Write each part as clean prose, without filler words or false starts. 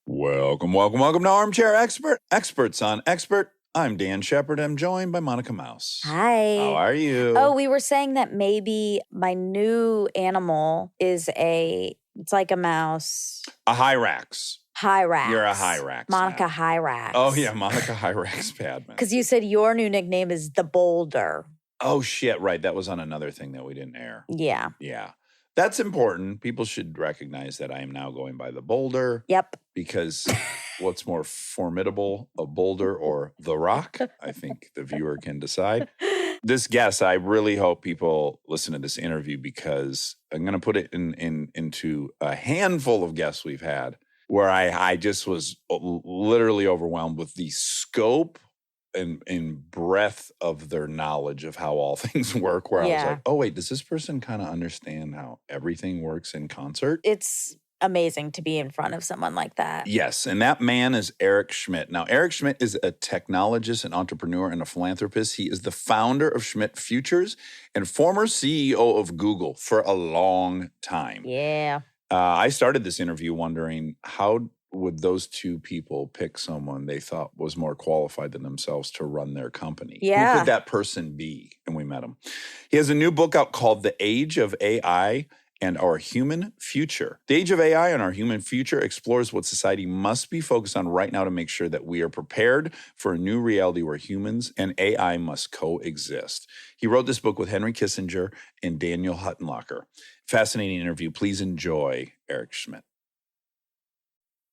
Welcome to Armchair Expert, Experts on Expert. I'm Dan Shepard. I'm joined by Monica Mouse. Hi. How are you? Oh, we were saying that maybe my new animal is it's like a mouse. A Hyrax. Hyrax. You're a Hyrax. Monica now. Hyrax. Oh, yeah, Monica Hyrax Padman. Because you said your new nickname is the Boulder. Oh, shit, right. That was on another thing that we didn't air. Yeah. Yeah. That's important. People should recognize that I am now going by the Boulder. Yep. Because what's more formidable, a boulder or the rock? I think the viewer can decide. This guest, I really hope people listen to this interview because I'm going to put it into a handful of guests we've had where I just was literally overwhelmed with the scope and breadth of their knowledge of how all things work, where I was like, oh, wait, does this person kind of understand how everything works in concert? It's amazing to be in front of someone like that. Yes, and that man is Eric Schmidt. Now, Eric Schmidt is a technologist, an entrepreneur, and a philanthropist. He is the founder of Schmidt Futures and former CEO of Google for a long time. Yeah. I started this interview wondering how would those two people pick someone they thought was more qualified than themselves to run their company? Yeah. Who could that person be? And we met him. He has a new book out called The Age of AI and Our Human Future. The Age of AI and Our Human Future explores what society must be focused on right now to make sure that we are prepared for a new reality where humans and AI must coexist. He wrote this book with Henry Kissinger and Daniel Huttenlocher. Fascinating interview. Please enjoy Eric Schmidt.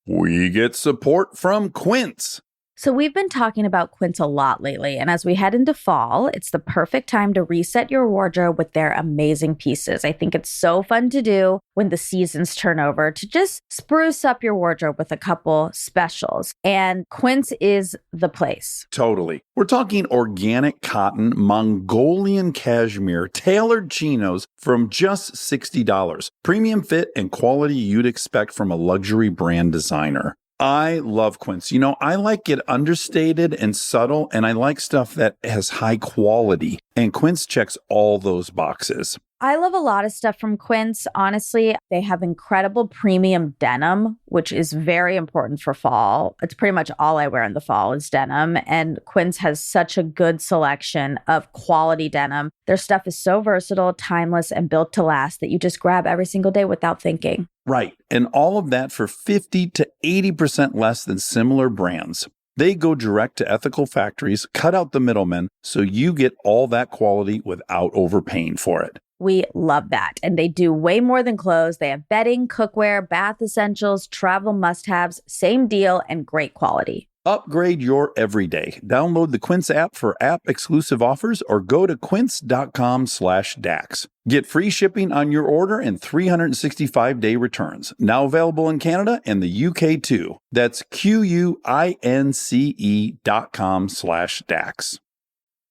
We get support from Quince. So we've been talking about Quince a lot lately, and as we head into fall, it's the perfect time to reset your wardrobe with their amazing pieces. I think it's so fun to do when the seasons turn over to just spruce up your wardrobe with a couple specials, and Quince is the place. Totally. We're talking organic cotton, Mongolian cashmere, tailored chinos from just $60. Premium fit and quality you'd expect from a luxury brand designer. I love Quince. You know, I like it understated and subtle, and I like stuff that has high quality. And Quince checks all those boxes. I love a lot of stuff from Quince. Honestly, they have incredible premium denim, which is very important for fall. It's pretty much all I wear in the fall is denim. And Quince has such a good selection of quality denim. Their stuff is so versatile, timeless, and built to last that you just grab every single day without thinking. Right. And all of that for 50 to 80% less than similar brands. They go direct to ethical factories, cut out the middlemen, so you get all that quality without overpaying for it. We love that. And they do way more than clothes. They have bedding, cookware, bath essentials, travel must-haves, same deal, and great quality. Upgrade your everyday. Download the Quince app for app-exclusive offers or go to quince.com/Dax. Get free shipping on your order and 365-day returns. Now available in Canada and the UK too. That's QUINCE.com/Dax.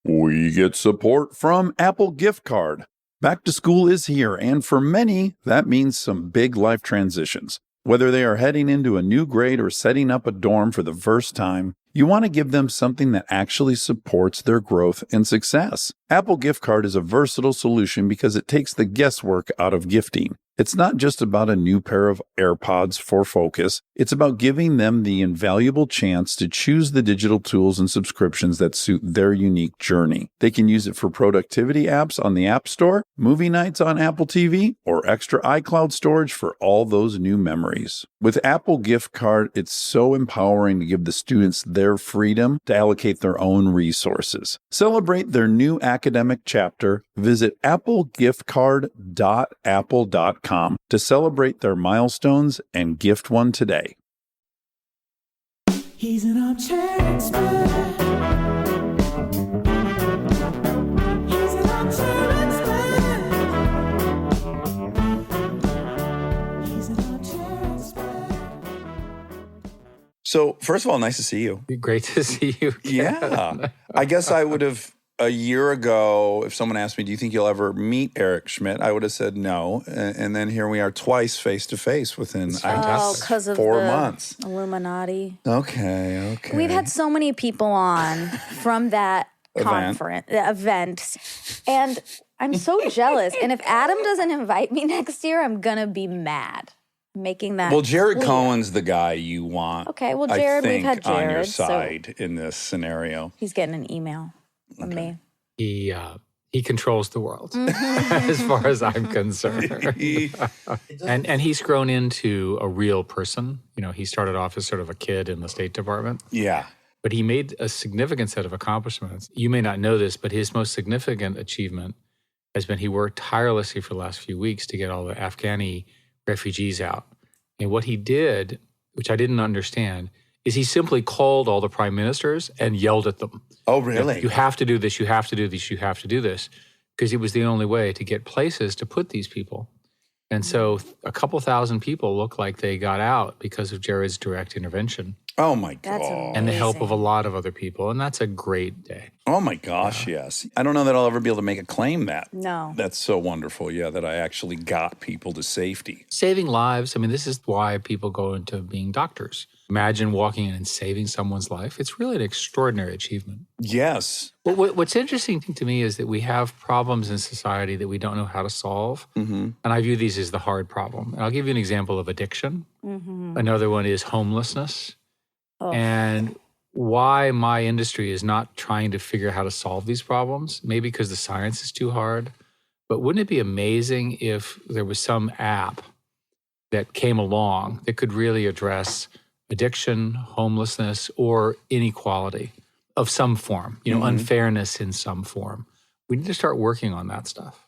We get support from Apple Gift Card. Back to school is here, and for many, that means some big life transitions. Whether they are heading into a new grade or setting up a dorm for the first time, you want to give them something that actually supports their growth and success. Apple Gift Card is a versatile solution because it takes the guesswork out of gifting. It's not just about a new pair of AirPods for focus. It's about giving them the invaluable chance to choose the digital tools and subscriptions that suit their unique journey. They can use it for productivity apps on the App Store, movie nights on Apple TV, or extra iCloud storage for all those new memories. With Apple Gift Card, it's so empowering to give the students their freedom to allocate their own resources. Celebrate their new academic chapter. Visit applegiftcard.apple.com to celebrate their milestones and gift one today. He's an armchair expert. He's an armchair expert. He's an armchair expert. So, first of all, nice to see you. Great to see you again. Yeah. I guess I would have, a year ago, if someone asked me, do you think you'll ever meet Eric Schmidt? I would have said no. And then here we are twice face to face within, I guess, because of 4 the months. Illuminati. Okay. We've had so many people on from that event. And I'm so jealous. And if Adam doesn't invite me next year, I'm going to be mad. making that Well, Jared clear. Cohen's the guy you want. Okay, well, I Jared, we've think, had on your Jared, so side in this scenario. he's getting an email from me. He controls the world, as far as I'm concerned. and he's grown into a real person. He started off as sort of a kid in the State Department. Yeah. But he made a significant set of accomplishments. You may not know this, but his most significant achievement has been he worked tirelessly for the last few weeks to get all the Afghani refugees out. And what he did, which I didn't understand, is he simply called all the prime ministers and yelled at them. Oh, really? You have to do this, you have to do this, you have to do this. Because it was the only way to get places to put these people. And so a couple thousand people look like they got out because of Jared's direct intervention. Oh, my That's God. And the help of a amazing. lot of other people. And that's a great day. Oh, my gosh, yes. I don't know that I'll ever be able to make a claim that. No. That's so wonderful, yeah, that I actually got people to safety. Saving lives, this is why people go into being doctors. Imagine walking in and saving someone's life. It's really an extraordinary achievement. Yes. Well, what's interesting to me is that we have problems in society that we don't know how to solve. Mm-hmm. And I view these as the hard problem. And I'll give you an example of addiction. Mm-hmm. Another one is homelessness. Oh. And why my industry is not trying to figure out how to solve these problems, maybe because the science is too hard. But wouldn't it be amazing if there was some app that came along that could really address addiction, homelessness, or inequality of some form, unfairness in some form? We need to start working on that stuff.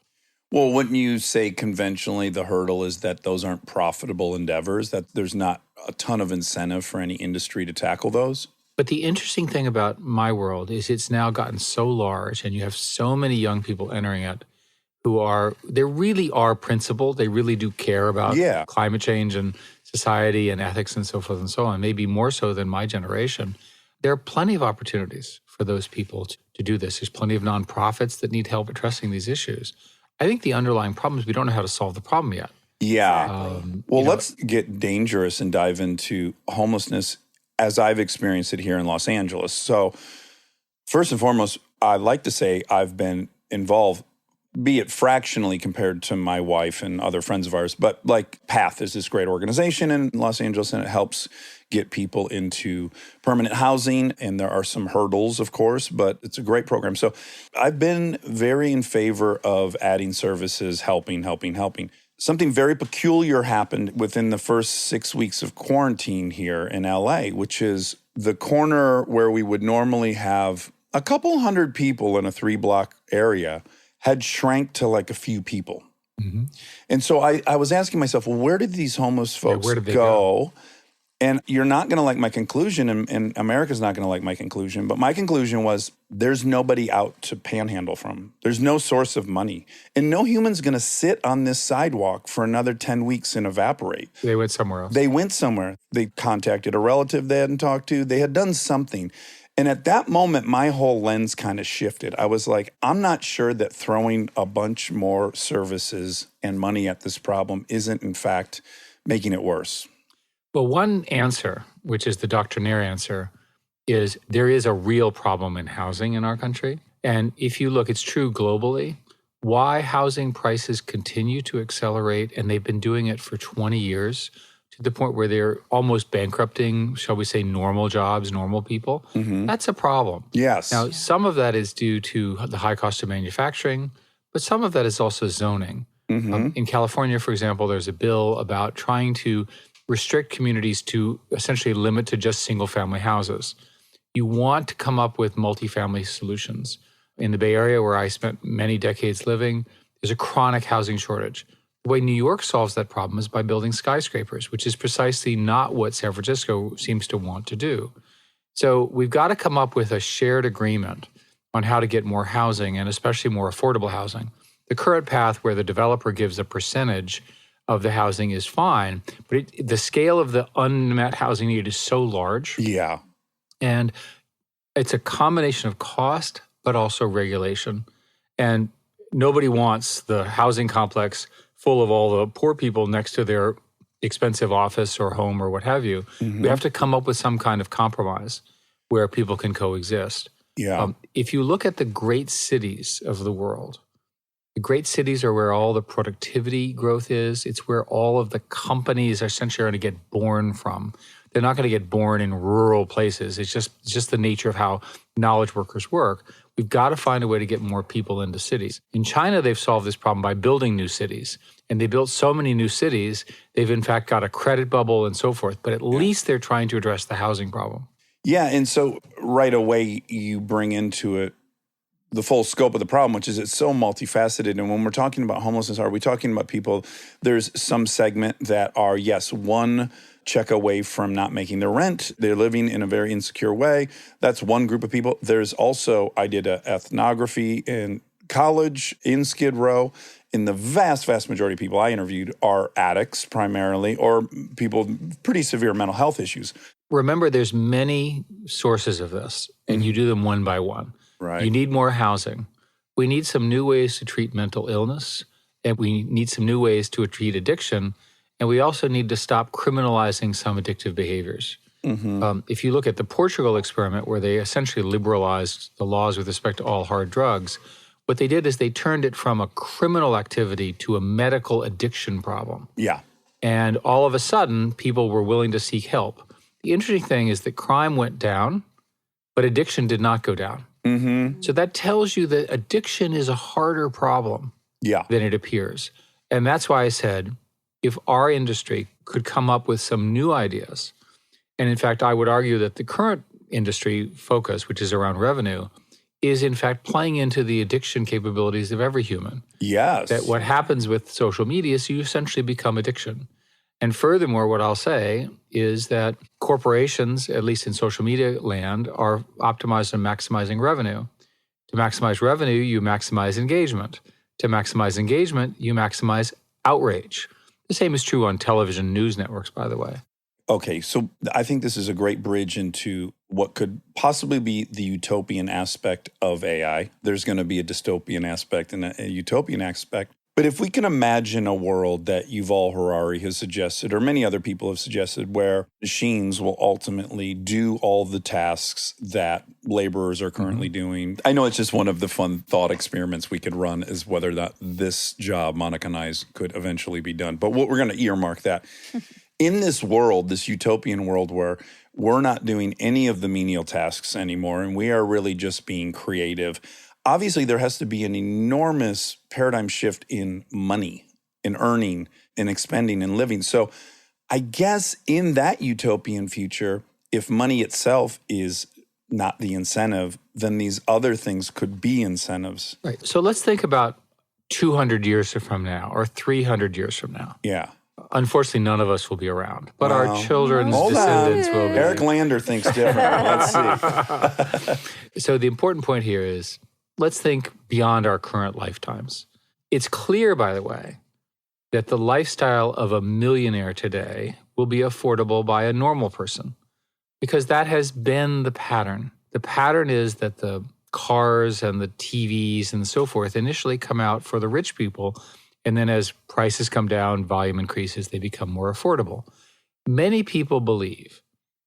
Well, wouldn't you say conventionally the hurdle is that those aren't profitable endeavors, that there's not a ton of incentive for any industry to tackle those? But the interesting thing about my world is it's now gotten so large and you have so many young people entering it they really are principled. They really do care about climate change and society and ethics and so forth and so on, maybe more so than my generation. There are plenty of opportunities for those people to do this. There's plenty of nonprofits that need help addressing these issues. I think the underlying problem is we don't know how to solve the problem yet. Yeah. Let's get dangerous and dive into homelessness as I've experienced it here in Los Angeles. So first and foremost, I'd like to say I've been involved, be it fractionally compared to my wife and other friends of ours, but like PATH is this great organization in Los Angeles, and it helps get people into permanent housing. And there are some hurdles, of course, but it's a great program. So I've been very in favor of adding services, helping. Something very peculiar happened within the first 6 weeks of quarantine here in LA, which is the corner where we would normally have a couple hundred people in a 3-block area had shrank to like a few people. Mm-hmm. And so I was asking myself, well, where did these homeless folks where did they go? And you're not going to like my conclusion, and America's not going to like my conclusion, but my conclusion was there's nobody out to panhandle from. There's no source of money. And no human's going to sit on this sidewalk for another 10 weeks and evaporate. They went somewhere else. They went somewhere. They contacted a relative they hadn't talked to. They had done something. And at that moment, my whole lens kind of shifted. I was like, I'm not sure that throwing a bunch more services and money at this problem isn't, in fact, making it worse. Well, one answer, which is the doctrinaire answer, is there is a real problem in housing in our country. And if you look, it's true globally. Why housing prices continue to accelerate, and they've been doing it for 20 years, to the point where they're almost bankrupting, shall we say, normal jobs, normal people. Mm-hmm. That's a problem. Yes. Now, some of that is due to the high cost of manufacturing, but some of that is also zoning. Mm-hmm. In California, for example, there's a bill about trying to restrict communities to essentially limit to just single-family houses. You want to come up with multifamily solutions. In the Bay Area, where I spent many decades living, there's a chronic housing shortage. The way New York solves that problem is by building skyscrapers, which is precisely not what San Francisco seems to want to do. So we've got to come up with a shared agreement on how to get more housing, and especially more affordable housing. The current path where the developer gives a percentage of the housing is fine, but the scale of the unmet housing need is so large. Yeah. And it's a combination of cost, but also regulation. And nobody wants the housing complex full of all the poor people next to their expensive office or home or what have you. Mm-hmm. We have to come up with some kind of compromise where people can coexist. Yeah. If you look at the great cities of the world, The great cities are where all the productivity growth is. It's where all of the companies are essentially going to get born from. They're not going to get born in rural places. It's just the nature of how knowledge workers work. We've got to find a way to get more people into cities. In China, they've solved this problem by building new cities. And they built so many new cities, they've in fact got a credit bubble and so forth. But at least they're trying to address the housing problem. Yeah, and so right away you bring into it the full scope of the problem, which is it's so multifaceted. And when we're talking about homelessness, are we talking about people, there's some segment that are, yes, one check away from not making their rent. They're living in a very insecure way. That's one group of people. There's also, I did an ethnography in college in Skid Row. And the vast, vast majority of people I interviewed are addicts primarily, or people with pretty severe mental health issues. Remember, there's many sources of this, and you do them one by one. Right. You need more housing. We need some new ways to treat mental illness, and we need some new ways to treat addiction. And we also need to stop criminalizing some addictive behaviors. If you look at the Portugal experiment, where they essentially liberalized the laws with respect to all hard drugs, what they did is they turned it from a criminal activity to a medical addiction problem. Yeah. And all of a sudden, people were willing to seek help. The interesting thing is that crime went down, but addiction did not go down. So that tells you that addiction is a harder problem than it appears. And that's why I said, if our industry could come up with some new ideas, and in fact, I would argue that the current industry focus, which is around revenue, is in fact playing into the addiction capabilities of every human. Yes. That what happens with social media is you essentially become addiction. And furthermore, what I'll say is that corporations, at least in social media land, are optimized on maximizing revenue. To maximize revenue, you maximize engagement. To maximize engagement, you maximize outrage. The same is true on television news networks, by the way. Okay, so I think this is a great bridge into what could possibly be the utopian aspect of AI. There's going to be a dystopian aspect and a utopian aspect. But if we can imagine a world that Yuval Harari has suggested, or many other people have suggested, where machines will ultimately do all the tasks that laborers are currently doing. I know it's just one of the fun thought experiments we could run, is whether or not this job, Monica and I's, could eventually be done. But we're going to earmark that. In this world, this utopian world where we're not doing any of the menial tasks anymore, and we are really just being creative, obviously there has to be an enormous paradigm shift in money, in earning, in expending, and living. So I guess in that utopian future, if money itself is not the incentive, then these other things could be incentives. Right. So let's think about 200 years from now or 300 years from now. Yeah. Unfortunately, none of us will be around, but Well, our children's hold descendants on. will be. Eric Lander thinks different. Let's see. So the important point here is, let's think beyond our current lifetimes. It's clear, by the way, that the lifestyle of a millionaire today will be affordable by a normal person, because that has been the pattern. The pattern is that the cars and the TVs and so forth initially come out for the rich people, and then as prices come down, volume increases, they become more affordable. Many people believe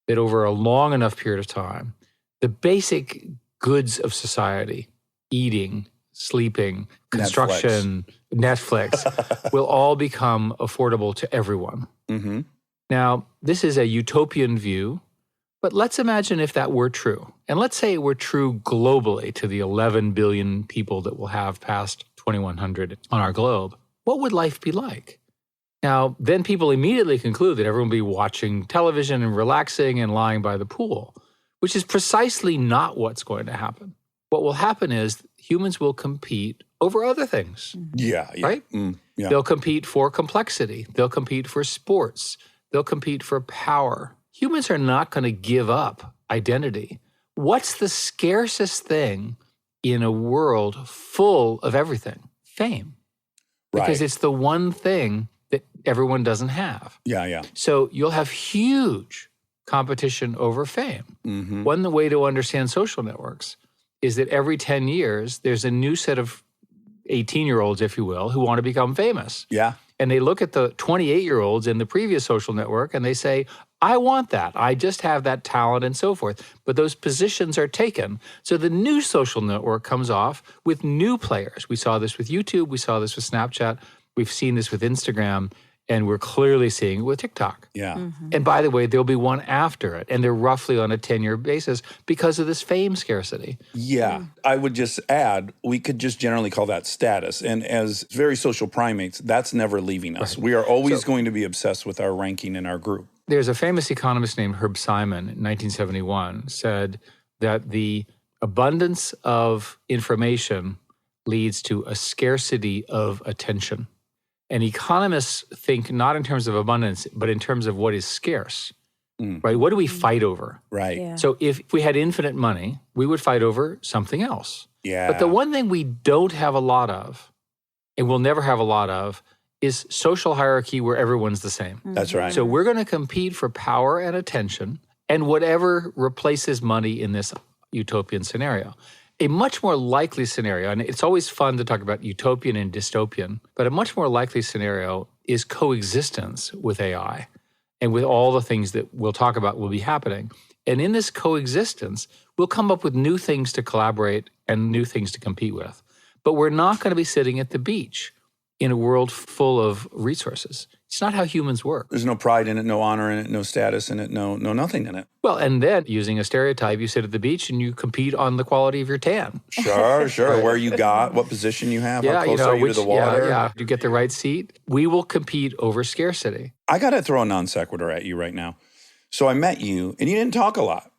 that over a long enough period of time, the basic goods of society, eating, sleeping, construction, Netflix will all become affordable to everyone. Now, this is a utopian view, but let's imagine if that were true. And let's say it were true globally to the 11 billion people that we'll have past 2100 on our globe. What would life be like? Now, then people immediately conclude that everyone will be watching television and relaxing and lying by the pool, which is precisely not what's going to happen. What will happen is humans will compete over other things. Yeah. Right? Yeah. They'll compete for complexity. They'll compete for sports. They'll compete for power. Humans are not going to give up identity. What's the scarcest thing in a world full of everything? Fame. Because it's the one thing that everyone doesn't have. Yeah. So you'll have huge competition over fame. One way to understand social networks is that every 10 years, there's a new set of 18-year-olds, if you will, who want to become famous. Yeah. And they look at the 28-year-olds in the previous social network and they say, I want that. I just have that talent and so forth. But those positions are taken. So the new social network comes off with new players. We saw this with YouTube. We saw this with Snapchat. We've seen this with Instagram. And we're clearly seeing it with TikTok. Yeah. And by the way, there'll be one after it. And they're roughly on a 10-year basis because of this fame scarcity. Yeah. I would just add, we could just generally call that status. And as very social primates, that's never leaving us. We are always going to be obsessed with our ranking in our group. There's a famous economist named Herb Simon in 1971 said that the abundance of information leads to a scarcity of attention. And economists think not in terms of abundance, but in terms of what is scarce, right? What do we fight over? Right. Yeah. So if we had infinite money, we would fight over something else. Yeah. But the one thing we don't have a lot of, and we'll never have a lot of, is social hierarchy where everyone's the same. That's right. So we're going to compete for power and attention and whatever replaces money in this utopian scenario. A much more likely scenario, and it's always fun to talk about utopian and dystopian, but a much more likely scenario is coexistence with AI and with all the things that we'll talk about will be happening. And in this coexistence, we'll come up with new things to collaborate and new things to compete with. But we're not going to be sitting at the beach in a world full of resources. It's not how humans work. There's no pride in it, no honor in it, no status in it, no nothing in it. Well, and then using a stereotype, you sit at the beach and you compete on the quality of your tan. Sure. Where you got, what position you have, how close are you to the water. Yeah. You get the right seat. We will compete over scarcity. I got to throw a non sequitur at you right now. So I met you, and you didn't talk a lot.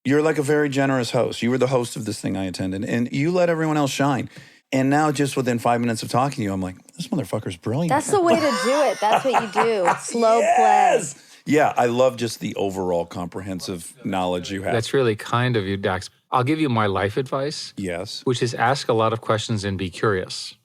You're like a very generous host. You were the host of this thing I attended, and you let everyone else shine. And now just within 5 minutes of talking to you, I'm like, this motherfucker's brilliant. That's the way to do it. That's what you do. Slow play. Yeah, I love just the overall comprehensive knowledge you have. That's really kind of you, Dax. I'll give you my life advice, Yes. which is ask a lot of questions and be curious.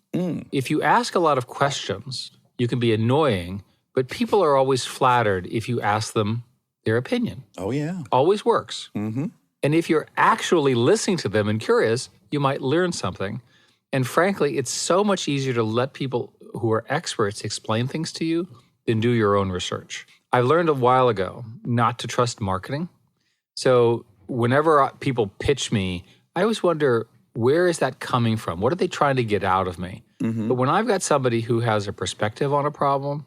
If you ask a lot of questions, you can be annoying, but people are always flattered if you ask them their opinion. Oh, yeah. Always works. Mm-hmm. And if you're actually listening to them and curious, you might learn something. And frankly, it's so much easier to let people who are experts explain things to you than do your own research. I learned a while ago not to trust marketing. So whenever people pitch me, I always wonder, where is that coming from? What are they trying to get out of me? But when I've got somebody who has a perspective on a problem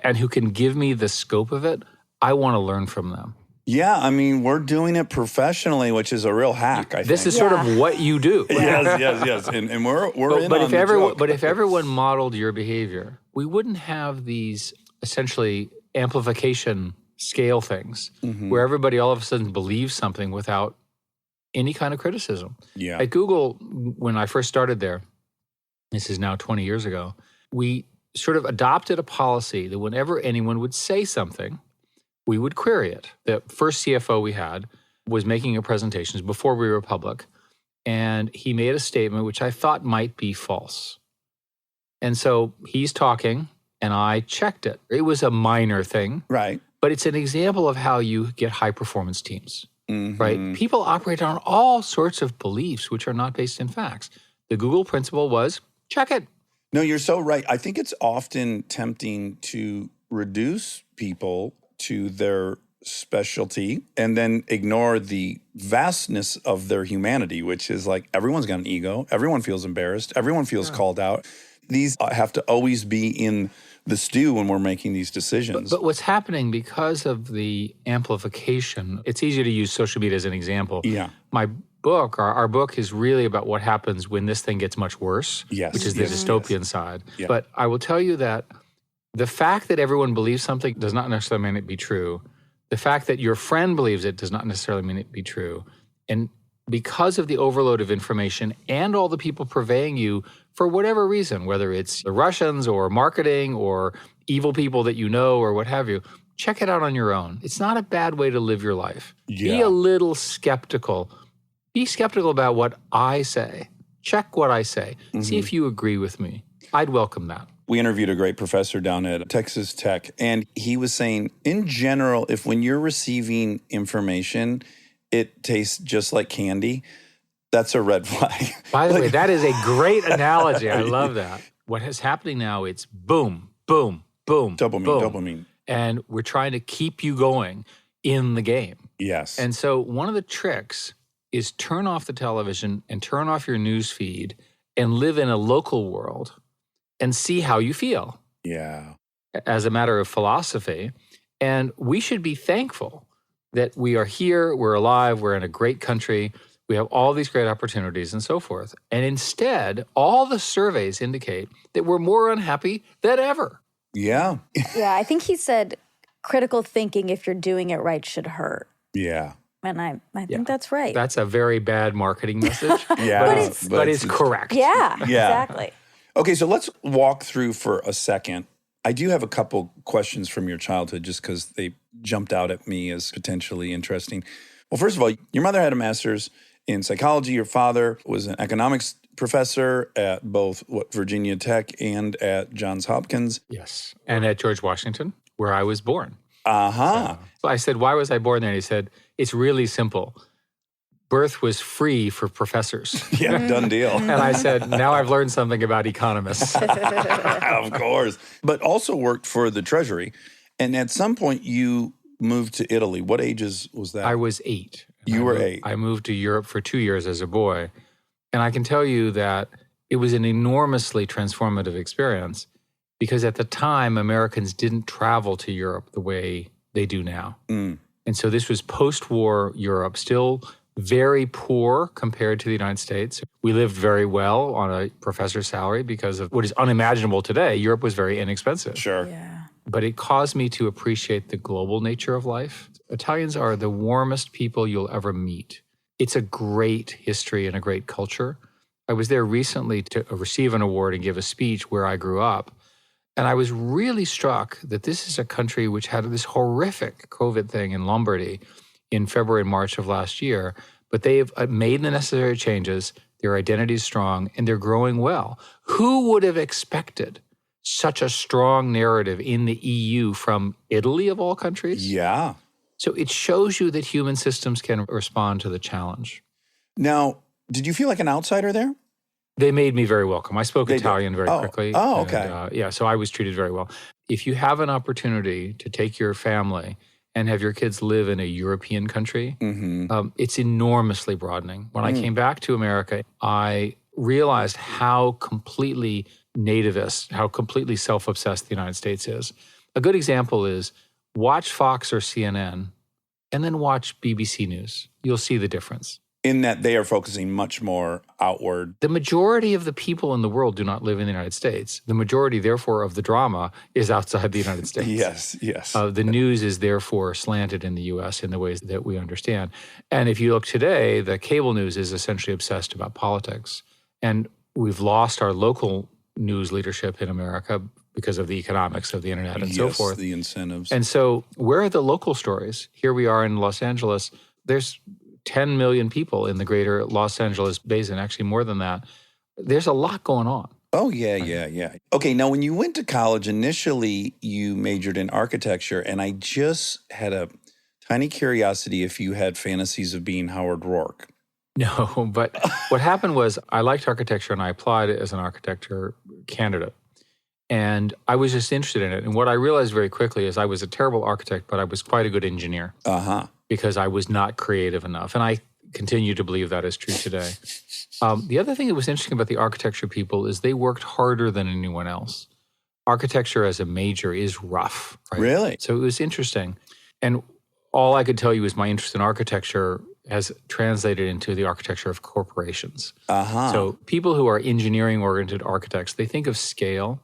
and who can give me the scope of it, I want to learn from them. Yeah, I mean, we're doing it professionally, which is a real hack, I think. This is sort of what you do. Yes. And we're in But on if the everyone, joke. but if everyone modeled your behavior, we wouldn't have these essentially amplification scale things where everybody all of a sudden believes something without any kind of criticism. Yeah. At Google, when I first started there, this is now 20 years ago, we sort of adopted a policy that whenever anyone would say something, we would query it. The first CFO we had was making a presentation before we were public, and he made a statement which I thought might be false. And so he's talking, and I checked it. It was a minor thing, Right. but it's an example of how you get high-performance teams, Mhm. right? People operate on all sorts of beliefs which are not based in facts. The Google principle was, check it. No, you're so right. I think it's often tempting to reduce people to their specialty and then ignore the vastness of their humanity, which is like everyone's got an ego. Everyone feels embarrassed. Everyone feels called out. These have to always be in the stew when we're making these decisions. But what's happening because of the amplification, it's easy to use social media as an example. Yeah. My book, our book is really about what happens when this thing gets much worse, Yes, which is the yes, dystopian side. Yeah. But I will tell you that the fact that everyone believes something does not necessarily mean it be true. The fact that your friend believes it does not necessarily mean it be true. And because of the overload of information and all the people purveying you for whatever reason, whether it's the Russians or marketing or evil people that you know or what have you, check it out on your own. It's not a bad way to live your life. Be Yeah. a little skeptical. Be skeptical about what I say. Check what I say. See if you agree with me. I'd welcome that. We interviewed a great professor down at Texas Tech, and he was saying, in general, if when you're receiving information, it tastes just like candy, that's a red flag. By the way, that is a great analogy. I love that. What is happening now, it's boom, boom, boom, Dopamine, boom. dopamine. and we're trying to keep you going in the game. Yes. And so one of the tricks is turn off the television and turn off your news feed and live in a local world and see how you feel yeah. as a matter of philosophy. And we should be thankful that we are here, we're alive, we're in a great country, we have all these great opportunities and so forth. And instead, all the surveys indicate that we're more unhappy than ever. Yeah. Yeah, I think he said critical thinking, if you're doing it right, should hurt. Yeah. And I think that's right. That's a very bad marketing message. Yeah. but it's correct. yeah, Yeah. exactly. Okay, so let's walk through for a second. I do have a couple questions from your childhood just because they jumped out at me as potentially interesting. Well, first of all, your mother had a master's in psychology. Your father was an economics professor at both Virginia Tech and at Johns Hopkins. Yes. And at George Washington, where I was born. Uh-huh. So I said, why was I born there? And he said, it's really simple. Birth was free for professors. Yeah, done deal. And I said, now I've learned something about economists. Of course. But also worked for the Treasury. And at some point, you moved to Italy. What ages was that? I was 8. You were 8. I moved to Europe for 2 years as a boy. And I can tell you that it was an enormously transformative experience because at the time, Americans didn't travel to Europe the way they do now. Mm. And so this was post-war Europe, still very poor compared to the United States. We lived very well on a professor's salary because of what is unimaginable today. Europe was very inexpensive. Sure. Yeah. But it caused me to appreciate the global nature of life. Italians are the warmest people you'll ever meet. It's a great history and a great culture. I was there recently to receive an award and give a speech where I grew up. And I was really struck that this is a country which had this horrific COVID thing in Lombardy in February and March of last year. But they've made the necessary changes. Their identity is strong and they're growing well. Who would have expected such a strong narrative in the EU from Italy of all countries? Yeah. So it shows you that human systems can respond to the challenge. Now, did you feel like an outsider there? They made me very welcome. I spoke They did. Italian very Oh. quickly. Oh, and, okay. yeah, so I was treated very well. If you have an opportunity to take your family and have your kids live in a European country, Mm-hmm. it's enormously broadening. When I came back to America, I realized how completely nativist, how completely self-obsessed the United States is. A good example is watch Fox or CNN and then watch BBC News. You'll see the difference. In that they are focusing much more outward. The majority of the people in the world do not live in the United States. The majority, therefore, of the drama is outside the United States. Yes. The news is therefore slanted in the U.S. in the ways that we understand. And if you look today, the cable news is essentially obsessed about politics. And we've lost our local news leadership in America because of the economics of the internet and so forth. The incentives. And so where are the local stories? Here we are in Los Angeles. There's 10 million people in the greater Los Angeles basin, actually more than that. There's a lot going on. Oh, yeah. Okay, now when you went to college, initially you majored in architecture, and I just had a tiny curiosity if you had fantasies of being Howard Rourke. No, but what happened was I liked architecture and I applied as an architecture candidate. And I was just interested in it. And what I realized very quickly is I was a terrible architect, but I was quite a good engineer. Uh-huh. Because I was not creative enough. And I continue to believe that is true today. The other thing that was interesting about the architecture people is they worked harder than anyone else. Architecture as a major is rough. Right? Really? So it was interesting. And all I could tell you is my interest in architecture has translated into the architecture of corporations. Uh-huh. So people who are engineering-oriented architects, they think of scale.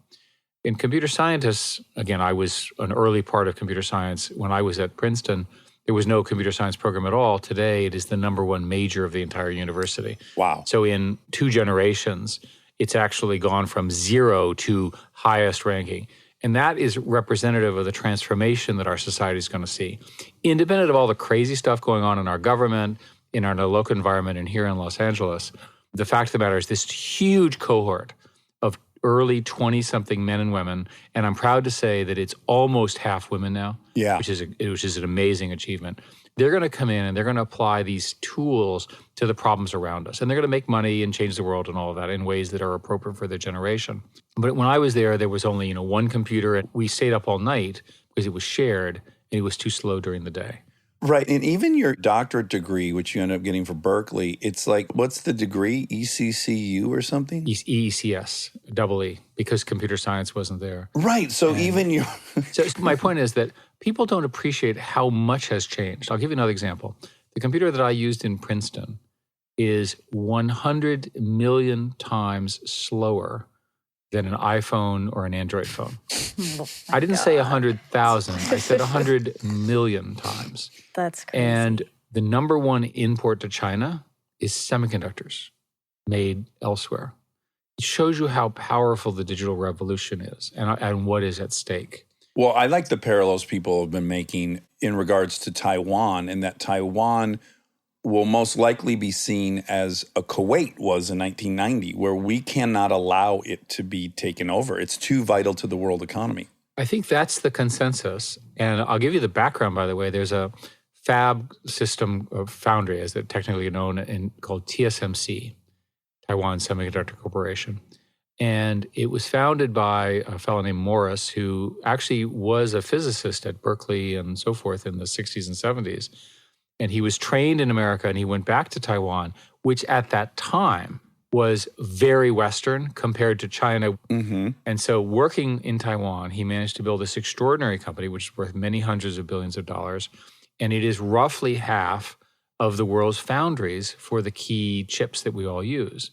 In computer scientists, again, I was an early part of computer science. When I was at Princeton, there was no computer science program at all. Today, it is the number one major of the entire university. Wow. So in 2 generations, it's actually gone from 0 to highest ranking. And that is representative of the transformation that our society is going to see. Independent of all the crazy stuff going on in our government, in our local environment, and here in Los Angeles, the fact of the matter is this huge cohort of early 20-something men and women, and I'm proud to say that it's almost half women now, Yeah. which is an amazing achievement. They're going to come in and they're going to apply these tools to the problems around us. And they're going to make money and change the world and all of that in ways that are appropriate for their generation. But when I was there was only, 1 computer, and we stayed up all night because it was shared and it was too slow during the day. Right. And even your doctorate degree, which you end up getting from Berkeley, it's like, what's the degree? ECCU or something? EECS, double E, because computer science wasn't there. Right. So even your... So my point is that people don't appreciate how much has changed. I'll give you another example. The computer that I used in Princeton is 100 million times slower than an iPhone or an Android phone. I didn't say 100,000. I said 100 million times. That's crazy. And the number one import to China is semiconductors made elsewhere. It shows you how powerful the digital revolution is and what is at stake. Well, I like the parallels people have been making in regards to Taiwan, and that Taiwan will most likely be seen as a Kuwait was in 1990, where we cannot allow it to be taken over. It's too vital to the world economy. I think that's the consensus. And I'll give you the background, by the way. There's a fab system of foundry, as it's technically known, called TSMC, Taiwan Semiconductor Corporation. And it was founded by a fellow named Morris, who actually was a physicist at Berkeley and so forth in the 60s and 70s. And he was trained in America, and he went back to Taiwan, which at that time was very Western compared to China. Mm-hmm. And so working in Taiwan, he managed to build this extraordinary company, which is worth many hundreds of billions of dollars. And it is roughly half of the world's foundries for the key chips that we all use.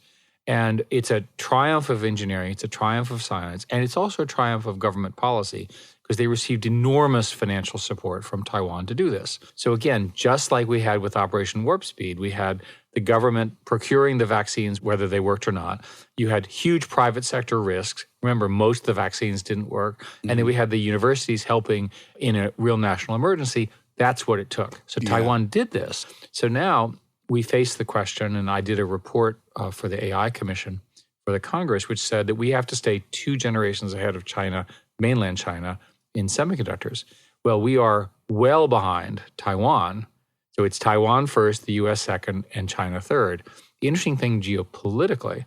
And it's a triumph of engineering, it's a triumph of science, and it's also a triumph of government policy because they received enormous financial support from Taiwan to do this. So again, just like we had with Operation Warp Speed, we had the government procuring the vaccines, whether they worked or not. You had huge private sector risks. Remember, most of the vaccines didn't work. Mm-hmm. And then we had the universities helping in a real national emergency. That's what it took. So Taiwan did this. So now we face the question, and I did a report for the AI Commission for the Congress, which said that we have to stay 2 generations ahead of China, mainland China, in semiconductors. Well, we are well behind Taiwan. So it's Taiwan first, the US second, and China third. The interesting thing geopolitically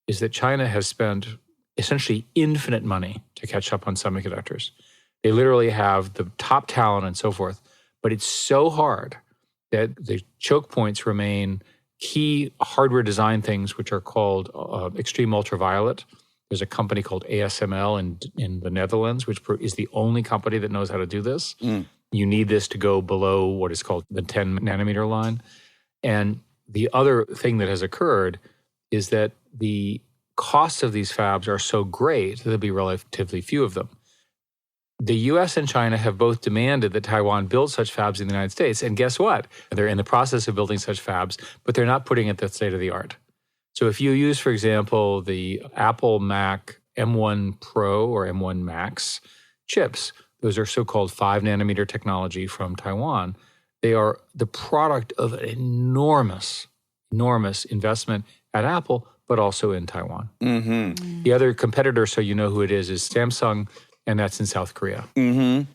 is that China has spent essentially infinite money to catch up on semiconductors. They literally have the top talent and so forth, but it's so hard that the choke points remain key hardware design things, which are called extreme ultraviolet. There's a company called ASML in the Netherlands, which is the only company that knows how to do this. Mm. You need this to go below what is called the 10 nanometer line. And the other thing that has occurred is that the costs of these fabs are so great that there'll be relatively few of them. The US and China have both demanded that Taiwan build such fabs in the United States. And guess what? They're in the process of building such fabs, but they're not putting it at the state of the art. So if you use, for example, the Apple Mac M1 Pro or M1 Max chips, those are so-called 5 nanometer technology from Taiwan. They are the product of an enormous investment at Apple, but also in Taiwan. Mm-hmm. The other competitor, so you know who it is Samsung, and that's in South Korea. Mm-hmm.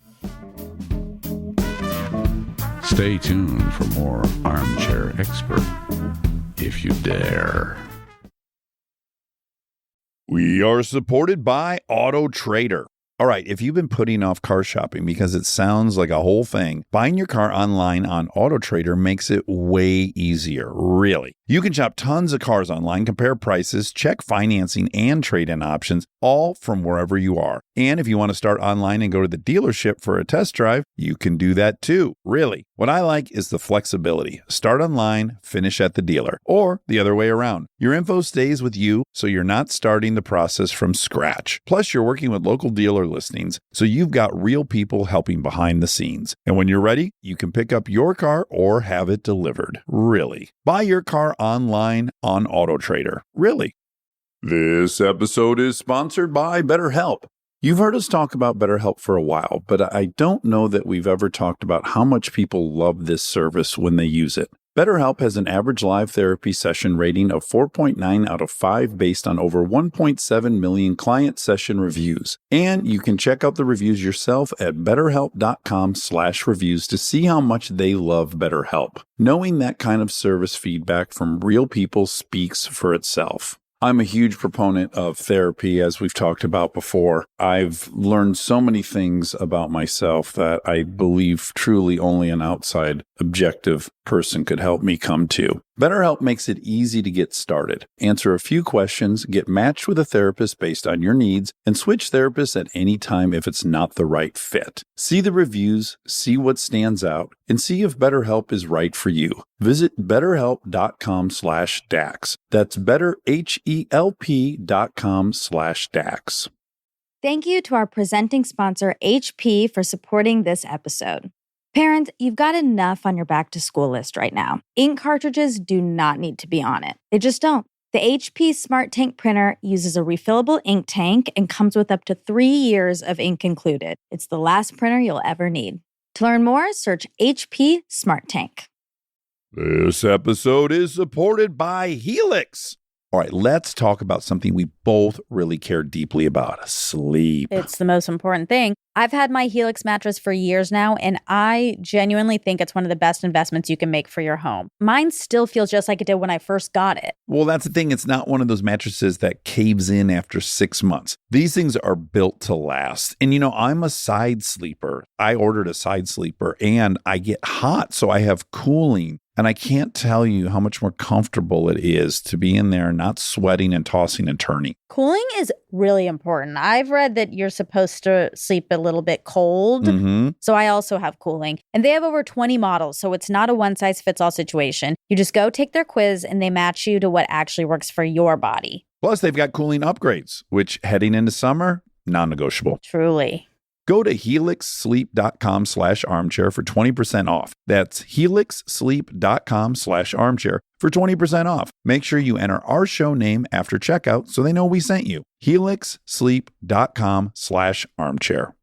Stay tuned for more Armchair Expert, if you dare. We are supported by Auto Trader. All right, if you've been putting off car shopping because it sounds like a whole thing, buying your car online on Auto Trader makes it way easier, really. You can shop tons of cars online, compare prices, check financing and trade-in options, all from wherever you are. And if you want to start online and go to the dealership for a test drive, you can do that too, really. What I like is the flexibility. Start online, finish at the dealer, or the other way around. Your info stays with you, so you're not starting the process from scratch. Plus, you're working with local dealer listings, so you've got real people helping behind the scenes. And when you're ready, you can pick up your car or have it delivered. Really. Buy your car online on Auto Trader. Really. This episode is sponsored by BetterHelp. You've heard us talk about BetterHelp for a while, but I don't know that we've ever talked about how much people love this service when they use it. BetterHelp has an average live therapy session rating of 4.9 out of 5 based on over 1.7 million client session reviews. And you can check out the reviews yourself at betterhelp.com/reviews to see how much they love BetterHelp. Knowing that kind of service feedback from real people speaks for itself. I'm a huge proponent of therapy, as we've talked about before. I've learned so many things about myself that I believe truly only an outside objective person could help me come to. BetterHelp makes it easy to get started. Answer a few questions, get matched with a therapist based on your needs, and switch therapists at any time if it's not the right fit. See the reviews, see what stands out, and see if BetterHelp is right for you. Visit betterhelp.com/Dax. That's betterhelp.com/Dax. Thank you to our presenting sponsor, HP, for supporting this episode. Parents, you've got enough on your back-to-school list right now. Ink cartridges do not need to be on it. They just don't. The HP Smart Tank printer uses a refillable ink tank and comes with up to 3 years of ink included. It's the last printer you'll ever need. To learn more, search HP Smart Tank. This episode is supported by Helix. All right, let's talk about something we both really care deeply about: sleep. It's the most important thing. I've had my Helix mattress for years now, and I genuinely think it's one of the best investments you can make for your home. Mine still feels just like it did when I first got it. Well, that's the thing. It's not one of those mattresses that caves in after 6 months. These things are built to last. And, I'm a side sleeper. I ordered a side sleeper and I get hot, so I have cooling. And I can't tell you how much more comfortable it is to be in there not sweating and tossing and turning. Cooling is really important. I've read that you're supposed to sleep a little bit cold. So I also have cooling. And they have over 20 models, so it's not a one-size-fits-all situation. You just go take their quiz and they match you to what actually works for your body. Plus, they've got cooling upgrades, which heading into summer, non-negotiable. Truly. Go to helixsleep.com/armchair for 20% off. That's helixsleep.com/armchair for 20% off. Make sure you enter our show name after checkout so they know we sent you. helixsleep.com/armchair.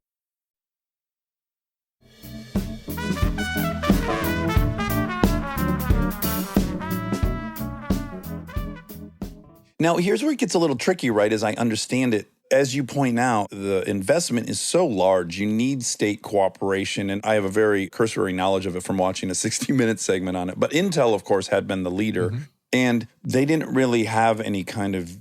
Now, here's where it gets a little tricky, right, as I understand it. As you point out, the investment is so large, you need state cooperation. And I have a very cursory knowledge of it from watching a 60-minute segment on it. But Intel, of course, had been the leader. And they didn't really have any kind of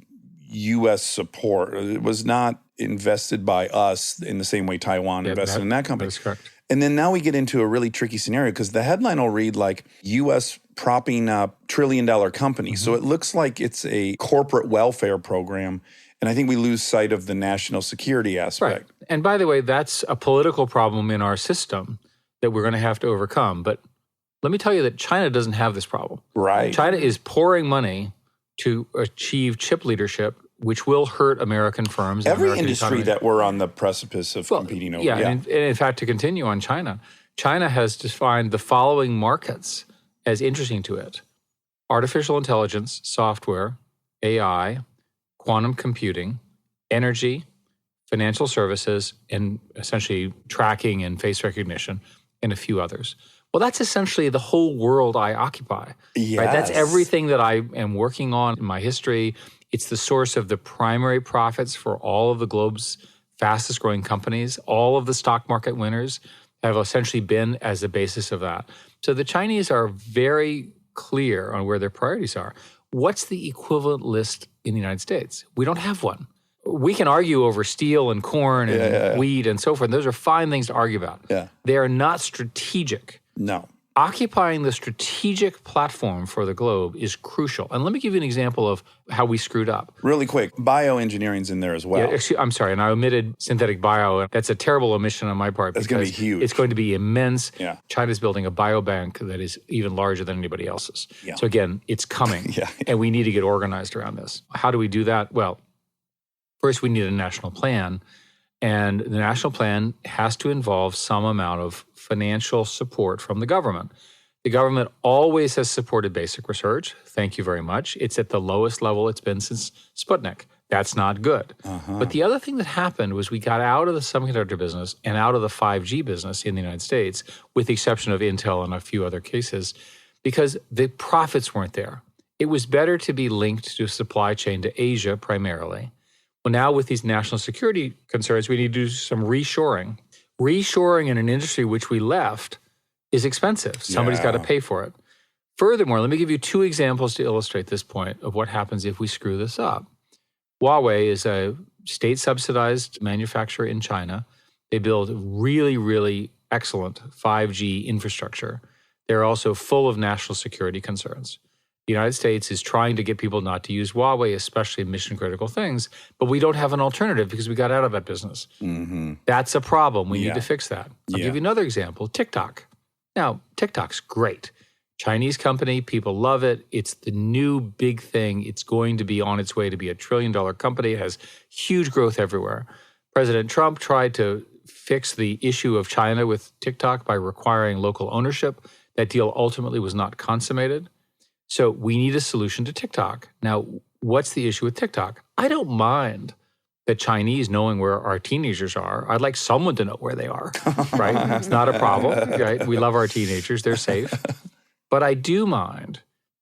U.S. support. It was not invested by us in the same way Taiwan invested in that company. That's correct. And then now we get into a really tricky scenario because the headline will read like U.S. propping up trillion-dollar company. So it looks like it's a corporate welfare program. And I think we lose sight of the national security aspect. Right. And by the way, that's a political problem in our system that we're going to have to overcome. But let me tell you that China doesn't have this problem. Right. China is pouring money to achieve chip leadership, which will hurt American firms. Every American industry economy. that we're on the precipice of competing over. Yeah, and in fact, to continue on China, China has defined the following markets as interesting to it: artificial intelligence, software, AI, quantum computing, energy, financial services, and essentially tracking and face recognition, and a few others. Well, that's essentially the whole world I occupy. Yes. Right? That's everything that I am working on in my history. It's the source of the primary profits for all of the globe's fastest growing companies. All of the stock market winners have essentially been as the basis of that. So the Chinese are very clear on where their priorities are. What's the equivalent list in the United States? We don't have one. We can argue over steel and corn and wheat and so forth. Those are fine things to argue about. Yeah. They are not strategic. No. Occupying the strategic platform for the globe is crucial. And let me give you an example of how we screwed up. Really quick, bioengineering's in there as well. Yeah, I'm sorry, and I omitted synthetic bio. That's a terrible omission on my part. That's going to be huge. It's going to be immense. Yeah. China's building a biobank that is even larger than anybody else's. Yeah. So again, it's coming, and we need to get organized around this. How do we do that? Well, first we need a national plan, and the national plan has to involve some amount of financial support from the government. The government always has supported basic research. Thank you very much. It's at the lowest level it's been since Sputnik. That's not good. But the other thing that happened was we got out of the semiconductor business and out of the 5G business in the United States, with the exception of Intel and a few other cases, because the profits weren't there. It was better to be linked to a supply chain to Asia primarily. Well, now with these national security concerns, we need to do some reshoring. Reshoring in an industry which we left is expensive. Somebody's got to pay for it. Furthermore, let me give you two examples to illustrate this point of what happens if we screw this up. Huawei is a state-subsidized manufacturer in China. They build really, really excellent 5G infrastructure. They're also full of national security concerns. The United States is trying to get people not to use Huawei, especially mission-critical things, but we don't have an alternative because we got out of that business. Mm-hmm. That's a problem. We Yeah. need to fix that. I'll Yeah. give you another example, TikTok. Now, TikTok's great. Chinese company, people love it. It's the new big thing. It's going to be on its way to be $1 trillion company. It has huge growth everywhere. President Trump tried to fix the issue of China with TikTok by requiring local ownership. That deal ultimately was not consummated. So we need a solution to TikTok. Now, what's the issue with TikTok? I don't mind the Chinese knowing where our teenagers are. I'd like someone to know where they are, right? It's not a problem, right? We love our teenagers. They're safe. But I do mind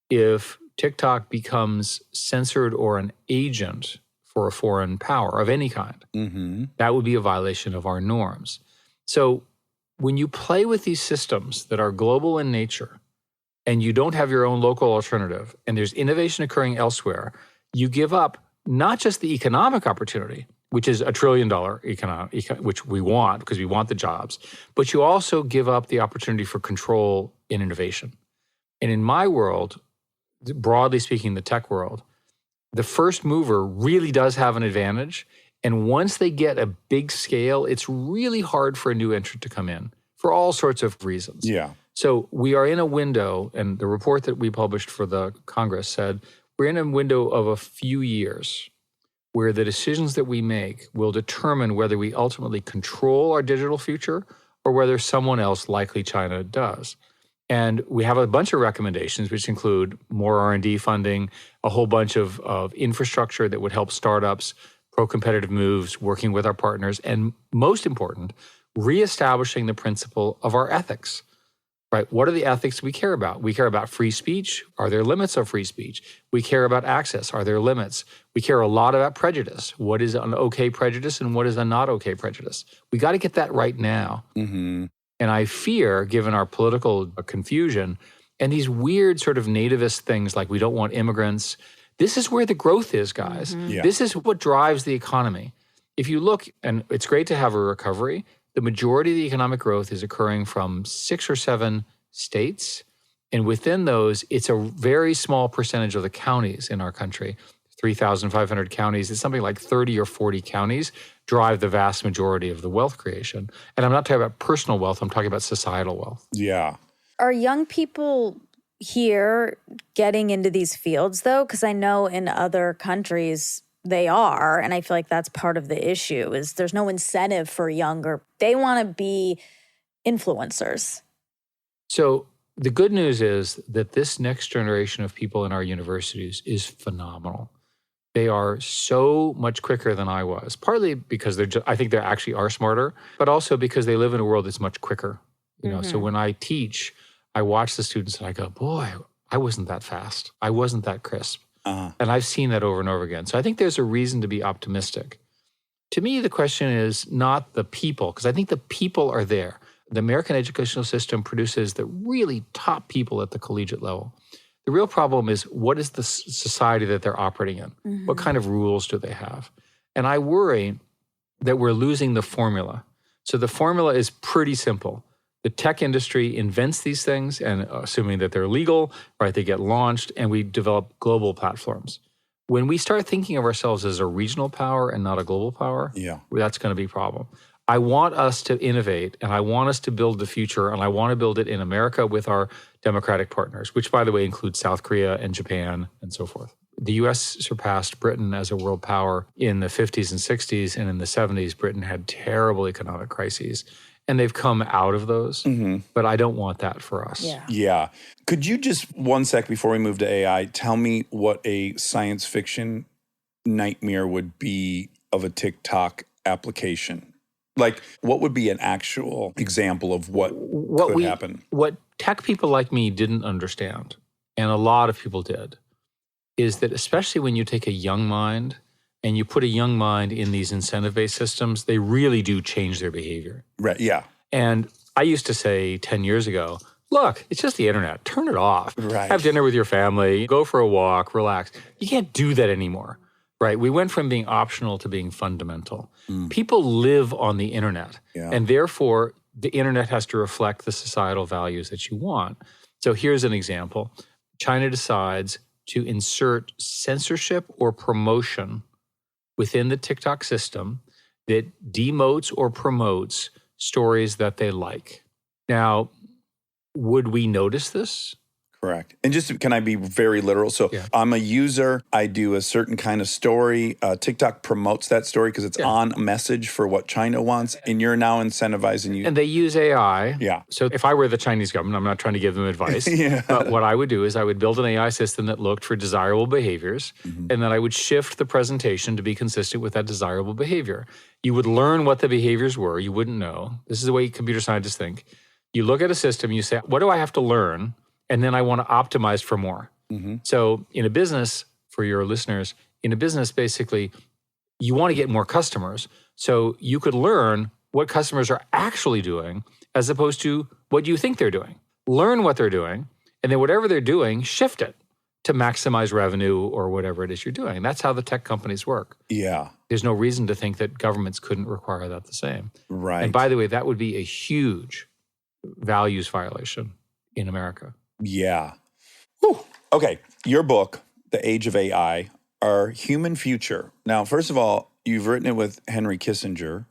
if TikTok becomes censored or an agent for a foreign power of any kind. Mm-hmm. That would be a violation of our norms. So when you play with these systems that are global in nature and you don't have your own local alternative and there's innovation occurring elsewhere, you give up not just the economic opportunity, which is $1 trillion which we want because we want the jobs, but you also give up the opportunity for control in innovation. And in my world, broadly speaking, the tech world, the first mover really does have an advantage. And once they get a big scale, it's really hard for a new entrant to come in for all sorts of reasons. Yeah. So we are in a window, and the report that we published for the Congress said we're in a window of a few years where the decisions that we make will determine whether we ultimately control our digital future or whether someone else, likely China, does. And we have a bunch of recommendations, which include more R&D funding, a whole bunch of infrastructure that would help startups, pro-competitive moves, working with our partners, and most important, reestablishing the principle of our ethics, right? What are the ethics we care about? We care about free speech. Are there limits of free speech? We care about access. Are there limits? We care a lot about prejudice. What is an okay prejudice and what is a not okay prejudice? We got to get that right now. Mm-hmm. And I fear, given our political confusion and these weird sort of nativist things like we don't want immigrants, this is where the growth is, guys. Mm-hmm. Yeah. This is what drives the economy. If you look, and it's great to have a recovery, the majority of the economic growth is occurring from 6 or 7 states. And within those, it's a very small percentage of the counties in our country. 3,500 counties. It's something like 30 or 40 counties drive the vast majority of the wealth creation. And I'm not talking about personal wealth. I'm talking about societal wealth. Yeah. Are young people here getting into these fields, though? Because I know in other countries they are, and I feel like that's part of the issue is there's no incentive for younger. They want to be influencers. So the good news is that this next generation of people in our universities is phenomenal. They are so much quicker than I was, partly because I think they actually are smarter, but also because they live in a world that's much quicker. You know, so when I teach, I watch the students and I go, boy, I wasn't that fast. I wasn't that crisp. Uh-huh. And I've seen that over and over again. So I think there's a reason to be optimistic. To me, the question is not the people, because I think the people are there. The American educational system produces the really top people at the collegiate level. The real problem is, what is the society that they're operating in? Mm-hmm. What kind of rules do they have? And I worry that we're losing the formula. So the formula is pretty simple. The tech industry invents these things, and assuming that they're legal, right, they get launched, and we develop global platforms. When we start thinking of ourselves as a regional power and not a global power, that's going to be a problem. I want us to innovate, and I want us to build the future, and I want to build it in America with our democratic partners, which, by the way, includes South Korea and Japan and so forth. The U.S. surpassed Britain as a world power in the 50s and 60s, and in the 70s, Britain had terrible economic crises. And they've come out of those, but I don't want that for us. Yeah. Could you just, 1 sec before we move to AI, tell me what a science fiction nightmare would be of a TikTok application? Like, what would be an actual example of what could happen? What tech people like me didn't understand, and a lot of people did, is that especially when you take a young mind and you put a young mind in these incentive-based systems, they really do change their behavior. Right, yeah. And I used to say 10 years ago, look, it's just the internet. Turn it off. Right. Have dinner with your family. Go for a walk. Relax. You can't do that anymore. Right. We went from being optional to being fundamental. People live on the internet, Yeah. and therefore the internet has to reflect the societal values that you want. So here's an example. China decides to insert censorship or promotion within the TikTok system that demotes or promotes stories that they like. Now, would we notice this? Correct. And just, can I be very literal? So Yeah. I'm a user. I do a certain kind of story. TikTok promotes that story because it's on message for what China wants. And you're now incentivizing you. And they use AI. Yeah. So if I were the Chinese government, I'm not trying to give them advice, Yeah. but what I would do is I would build an AI system that looked for desirable behaviors, and then I would shift the presentation to be consistent with that desirable behavior. You would learn what the behaviors were. You wouldn't know. This is the way computer scientists think. You look at a system, you say, what do I have to learn? And then I want to optimize for more. So in a business, for your listeners, in a business, basically, you want to get more customers. So you could learn what customers are actually doing as opposed to what you think they're doing. Learn what they're doing, and then whatever they're doing, shift it to maximize revenue or whatever it is you're doing. That's how the tech companies work. Yeah. There's no reason to think that governments couldn't require that the same. Right. And by the way, that would be a huge values violation in America. Yeah. Whew. Okay. Your book, The Age of AI, Our Human Future. Now, first of all, you've written it with Henry Kissinger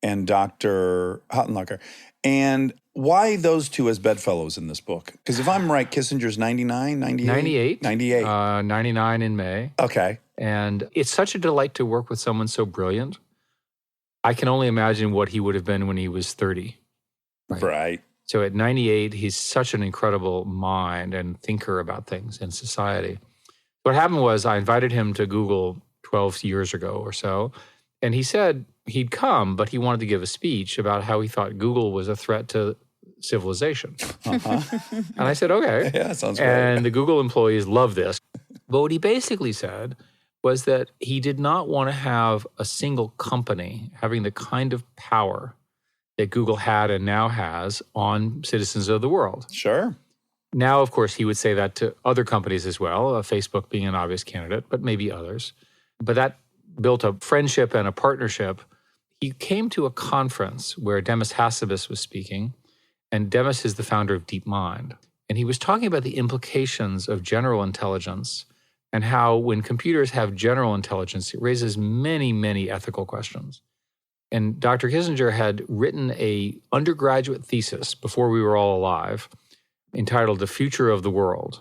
and Dr. Hottenlocker. And why those two as bedfellows in this book? Because if I'm right, Kissinger's 99, 98? 98. 99 in May. Okay. And it's such a delight to work with someone so brilliant. I can only imagine what he would have been when he was 30. Right. So at 98, he's such an incredible mind and thinker about things in society. What happened was I invited him to Google 12 years ago or so, and he said he'd come, but he wanted to give a speech about how he thought Google was a threat to civilization. And I said, okay. Yeah, sounds great. And the Google employees love this. But what he basically said was that he did not want to have a single company having the kind of power that Google had and now has on citizens of the world. Sure. Now, of course, he would say that to other companies as well, Facebook being an obvious candidate, but maybe others. But that built a friendship and a partnership. He came to a conference where Demis Hassabis was speaking, and Demis is the founder of DeepMind. And he was talking about the implications of general intelligence and how when computers have general intelligence, it raises many, many ethical questions. And Dr. Kissinger had written an undergraduate thesis before we were all alive entitled The Future of the World.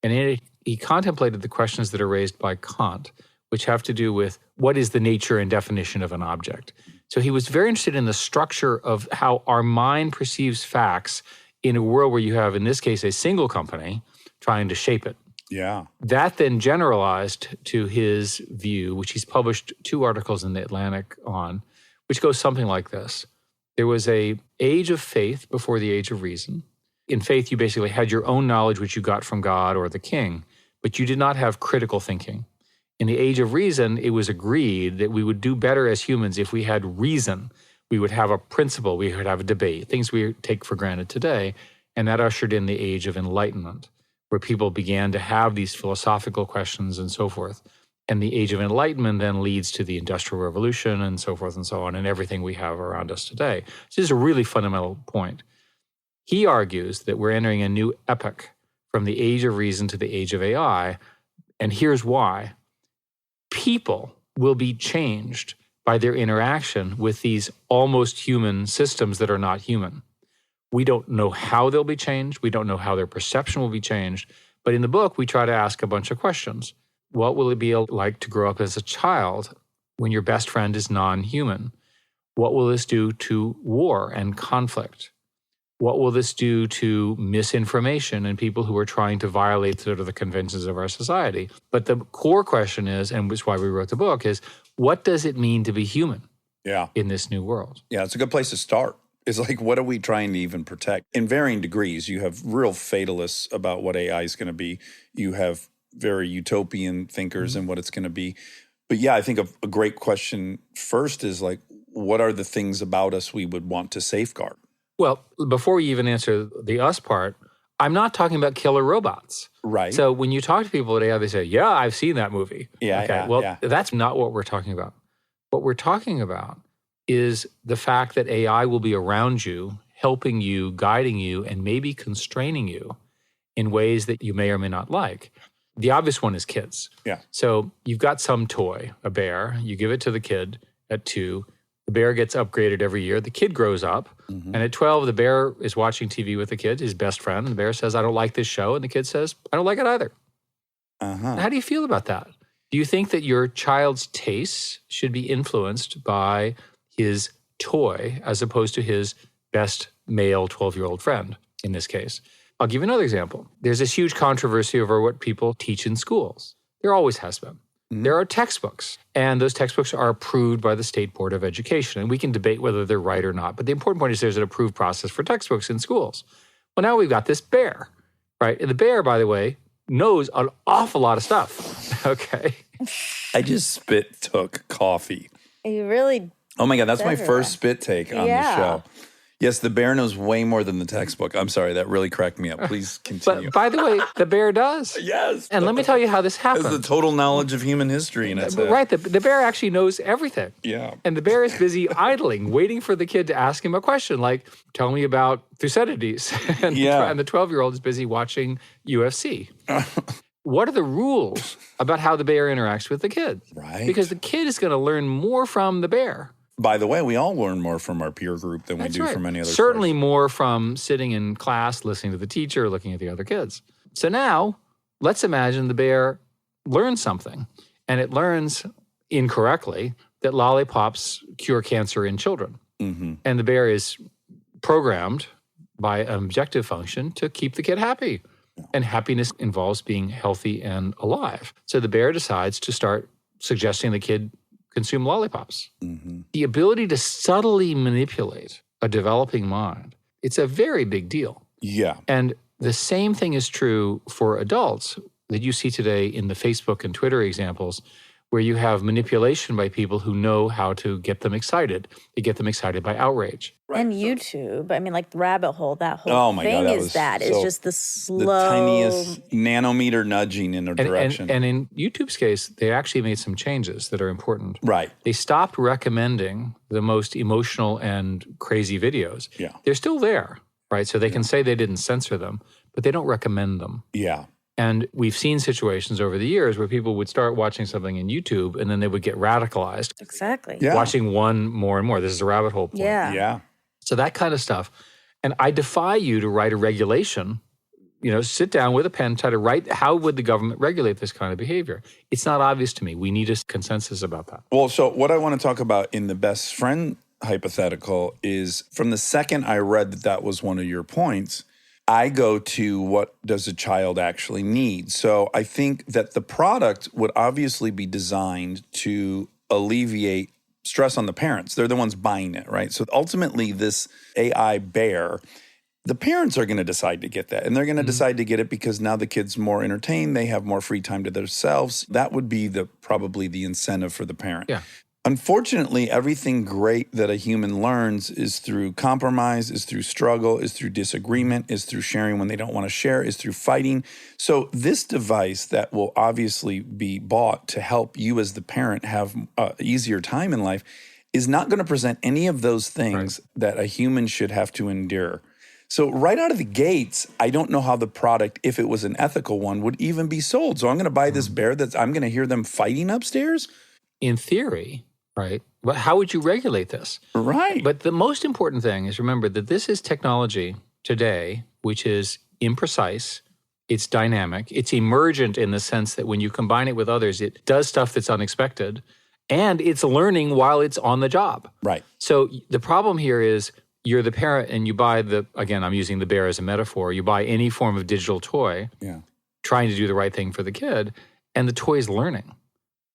And in it, he contemplated the questions that are raised by Kant, which have to do with what is the nature and definition of an object. So he was very interested in the structure of how our mind perceives facts in a world where you have, in this case, a single company trying to shape it. Yeah. That then generalized to his view, which he's published 2 articles in The Atlantic on, which goes something like this. There was an age of faith before the age of reason. In faith, you basically had your own knowledge, which you got from God or the king, but you did not have critical thinking. In the age of reason, it was agreed that we would do better as humans if we had reason. We would have a principle, we would have a debate, things we take for granted today. And that ushered in the age of enlightenment, where people began to have these philosophical questions and so forth. And the age of enlightenment then leads to the Industrial Revolution and so forth and so on, and everything we have around us today. So this is a really fundamental point. He argues that we're entering a new epoch from the age of reason to the age of AI, and here's why. People will be changed by their interaction with these almost human systems that are not human. We don't know how they'll be changed. We don't know how their perception will be changed. But in the book, we try to ask a bunch of questions. What will it be like to grow up as a child when your best friend is non-human? What will this do to war and conflict? What will this do to misinformation and people who are trying to violate sort of the conventions of our society? But the core question is, and which is why we wrote the book, is what does it mean to be human in this new world? Yeah, it's a good place to start. It's like, what are we trying to even protect? In varying degrees, you have real fatalists about what AI is going to be. You have very utopian thinkers and what it's going to be. But yeah, I think a great question first is like, what are the things about us we would want to safeguard? Well, before you even answer the us part, I'm not talking about killer robots. Right. So when you talk to people at AI, they say, yeah, I've seen that movie. Yeah, okay. yeah, Well, yeah. that's not what we're talking about. What we're talking about is the fact that AI will be around you, helping you, guiding you, and maybe constraining you in ways that you may or may not like. The obvious one is kids. Yeah. So you've got some toy, a bear, you give it to the kid at 2, the bear gets upgraded every year, the kid grows up, and at 12, the bear is watching TV with the kid, his best friend, and the bear says, I don't like this show, and the kid says, I don't like it either. Uh-huh. How do you feel about that? Do you think that your child's tastes should be influenced by his toy as opposed to his best male 12-year-old friend in this case? I'll give you another example. There's this huge controversy over what people teach in schools. There always has been. There are textbooks, and those textbooks are approved by the State Board of Education, and we can debate whether they're right or not. But the important point is there's an approved process for textbooks in schools. Well, now we've got this bear, right? And the bear, by the way, knows an awful lot of stuff, okay? I just spit took coffee. You really, Oh my God, that's my Everywhere. first spit take on the Yeah. show. Yes, the bear knows way more than the textbook. I'm sorry, that really cracked me up. Please continue. But by the way, the bear does. yes. And let me tell you how this That's the happened. total knowledge of human history. And it's Right, the bear actually knows everything. Yeah. And the bear is busy idling, waiting for the kid to ask him a question like, tell me about Thucydides. And, Yeah. and the 12-year-old is busy watching UFC. What are the rules about how the bear interacts with the kid? Right. Because the kid is going to learn more from the bear. By the way, we all learn more from our peer group than we That's do right. from any other Certainly source. more from sitting in class, listening to the teacher, looking at the other kids. So now let's imagine the bear learns something, and it learns incorrectly that lollipops cure cancer in children. Mm-hmm. And the bear is programmed by an objective function to keep the kid happy. And happiness involves being healthy and alive. So the bear decides to start suggesting the kid consume lollipops. Mm-hmm. The ability to subtly manipulate a developing mind, it's a very big deal. Yeah. And the same thing is true for adults that you see today in the Facebook and Twitter examples, where you have manipulation by people who know how to get them excited. They get them excited by outrage. and YouTube. I mean, like the rabbit hole, that whole Oh my God, thing that is was that. It's so- just the The slow. tiniest nanometer nudging in a direction. And in YouTube's case, they actually made some changes that are important. right. They stopped recommending the most emotional and crazy videos. Yeah. They're still there, right? So they can say they didn't censor them, but they don't recommend them. Yeah. And we've seen situations over the years where people would start watching something in YouTube and then they would get radicalized, Exactly. Yeah. watching one more and more. This is a rabbit hole point. Yeah. Yeah. So that kind of stuff. And I defy you to write a regulation, sit down with a pen, try to write, how would the government regulate this kind of behavior? It's not obvious to me. We need a consensus about that. Well, so what I want to talk about in the best friend hypothetical is from the second I read that was one of your points, I go to what does a child actually need? So I think that the product would obviously be designed to alleviate stress on the parents. They're the ones buying it, right? So ultimately this AI bear, the parents are going to decide to get that. And they're going to decide to get it because now the kid's more entertained. They have more free time to themselves. That would be probably the incentive for the parent. Yeah. Unfortunately, everything great that a human learns is through compromise, is through struggle, is through disagreement, is through sharing when they don't want to share, is through fighting. So this device that will obviously be bought to help you as the parent have an easier time in life is not going to present any of those things that a human should have to endure. So right out of the gates, I don't know how the product, if it was an ethical one, would even be sold. So I'm going to buy this bear I'm going to hear them fighting upstairs? In theory, right? But how would you regulate this? Right. But the most important thing is remember that this is technology today, which is imprecise, it's dynamic, it's emergent in the sense that when you combine it with others, it does stuff that's unexpected, and it's learning while it's on the job. Right. So the problem here is you're the parent and you buy again, I'm using the bear as a metaphor, you buy any form of digital toy, Yeah. trying to do the right thing for the kid, and the toy is learning.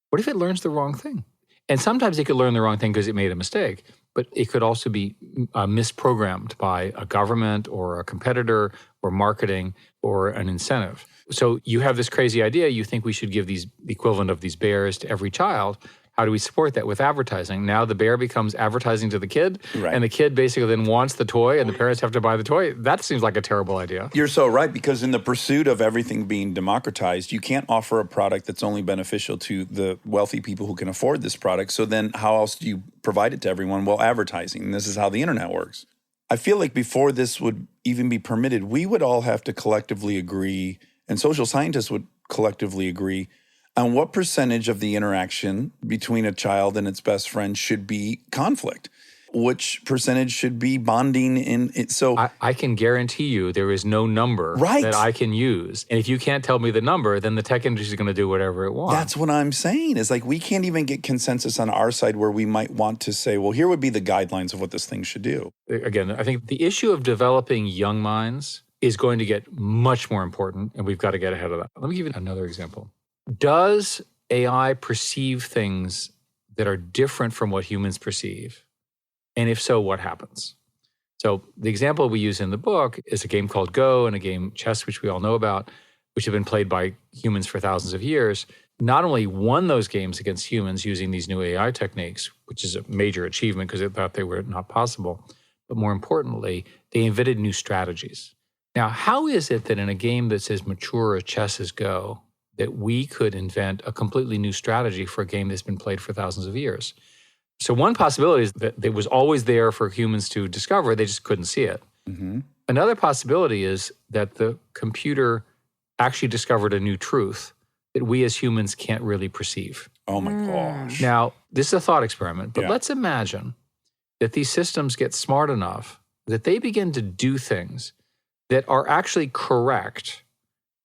What if it learns the wrong thing? And sometimes it could learn the wrong thing because it made a mistake, but it could also be misprogrammed by a government or a competitor or marketing or an incentive. So you have this crazy idea, you think we should give the equivalent of these bears to every child. How do we support that with advertising? Now the bear becomes advertising to the kid, Right. and the kid basically then wants the toy, and the parents have to buy the toy. That seems like a terrible idea. You're so right, because in the pursuit of everything being democratized, you can't offer a product that's only beneficial to the wealthy people who can afford this product. So then how else do you provide it to everyone? Well, advertising. This is how the internet works. I feel like before this would even be permitted, we would all have to collectively agree, and social scientists would collectively agree, on what percentage of the interaction between a child and its best friend should be conflict, which percentage should be bonding in it. So I can guarantee you there is no number Right. that I can use. And if you can't tell me the number, then the tech industry is going to do whatever it wants. that's what I'm saying, is like we can't even get consensus on our side where we might want to say, well, here would be the guidelines of what this thing should do. Again, I think the issue of developing young minds is going to get much more important, and we've got to get ahead of that. Let me give you another example. Does AI perceive things that are different from what humans perceive? And if so, what happens? So the example we use in the book is a game called Go and a game chess, which we all know about, which have been played by humans for thousands of years. Not only won those games against humans using these new AI techniques, which is a major achievement because they thought they were not possible, but more importantly, they invented new strategies. Now, how is it that in a game that's as mature as chess as Go, that we could invent a completely new strategy for a game that's been played for thousands of years? So one possibility is that it was always there for humans to discover, they just couldn't see it. Mm-hmm. Another possibility is that the computer actually discovered a new truth that we as humans can't really perceive. Oh my gosh. Now, this is a thought experiment, but Yeah. let's imagine that these systems get smart enough that they begin to do things that are actually correct,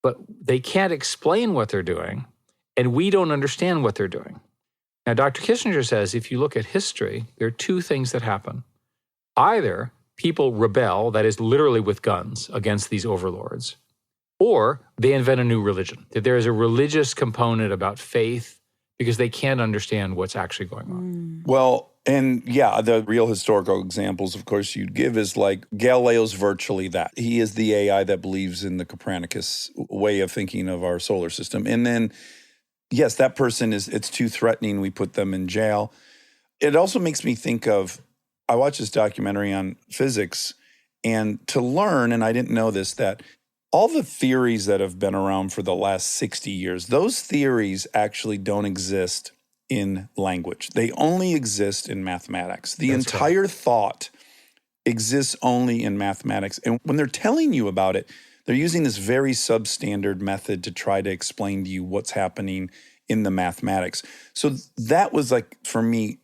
but they can't explain what they're doing, and we don't understand what they're doing. Now, Dr. Kissinger says if you look at history, there are two things that happen. Either people rebel, that is literally with guns, against these overlords, or they invent a new religion, that there is a religious component about faith because they can't understand what's actually going on. Well, and yeah, the real historical examples, of course, you'd give is like Galileo's virtually that. He is the AI that believes in the Copernicus way of thinking of our solar system. And then, yes, that person it's too threatening. We put them in jail. It also makes me think of, I watched this documentary on physics, and to learn, and I didn't know this, that all the theories that have been around for the last 60 years, those theories actually don't exist in language. They only exist in mathematics. The That's entire thought exists only in mathematics. And when they're telling you about it, they're using this very substandard method to try to explain to you what's happening in the mathematics. So that was like, for me,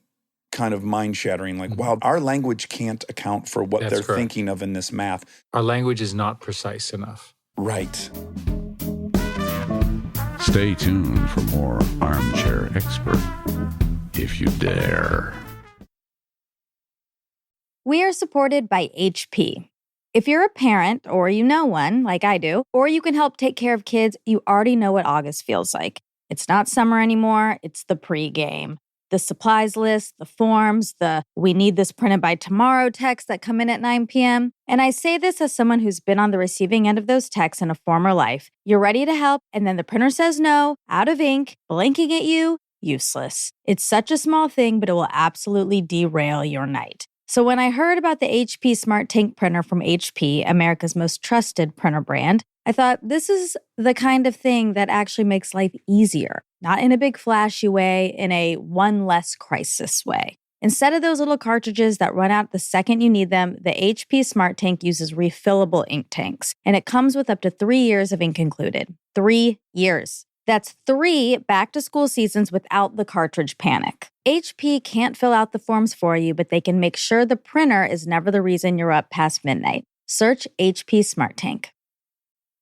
kind of mind-shattering. Like, wow, our language can't account for what That's they're correct. thinking of in this math. Our language is not precise enough. Right. Stay tuned for more Armchair Expert, if you dare. We are supported by HP. If you're a parent or you know one, like I do, or you can help take care of kids, you already know what August feels like. It's not summer anymore, it's the pregame. The supplies list, the forms, the "we need this printed by tomorrow" texts that come in at 9 p.m. And I say this as someone who's been on the receiving end of those texts in a former life. You're ready to help, and then the printer says no, out of ink, blinking at you, useless. It's such a small thing, but it will absolutely derail your night. So when I heard about the HP Smart Tank printer from HP, America's most trusted printer brand, I thought this is the kind of thing that actually makes life easier, not in a big flashy way, in a one less crisis way. Instead of those little cartridges that run out the second you need them, the HP Smart Tank uses refillable ink tanks, and it comes with up to 3 years of ink included. 3 years. That's 3 back-to-school seasons without the cartridge panic. HP can't fill out the forms for you, but they can make sure the printer is never the reason you're up past midnight. Search HP Smart Tank.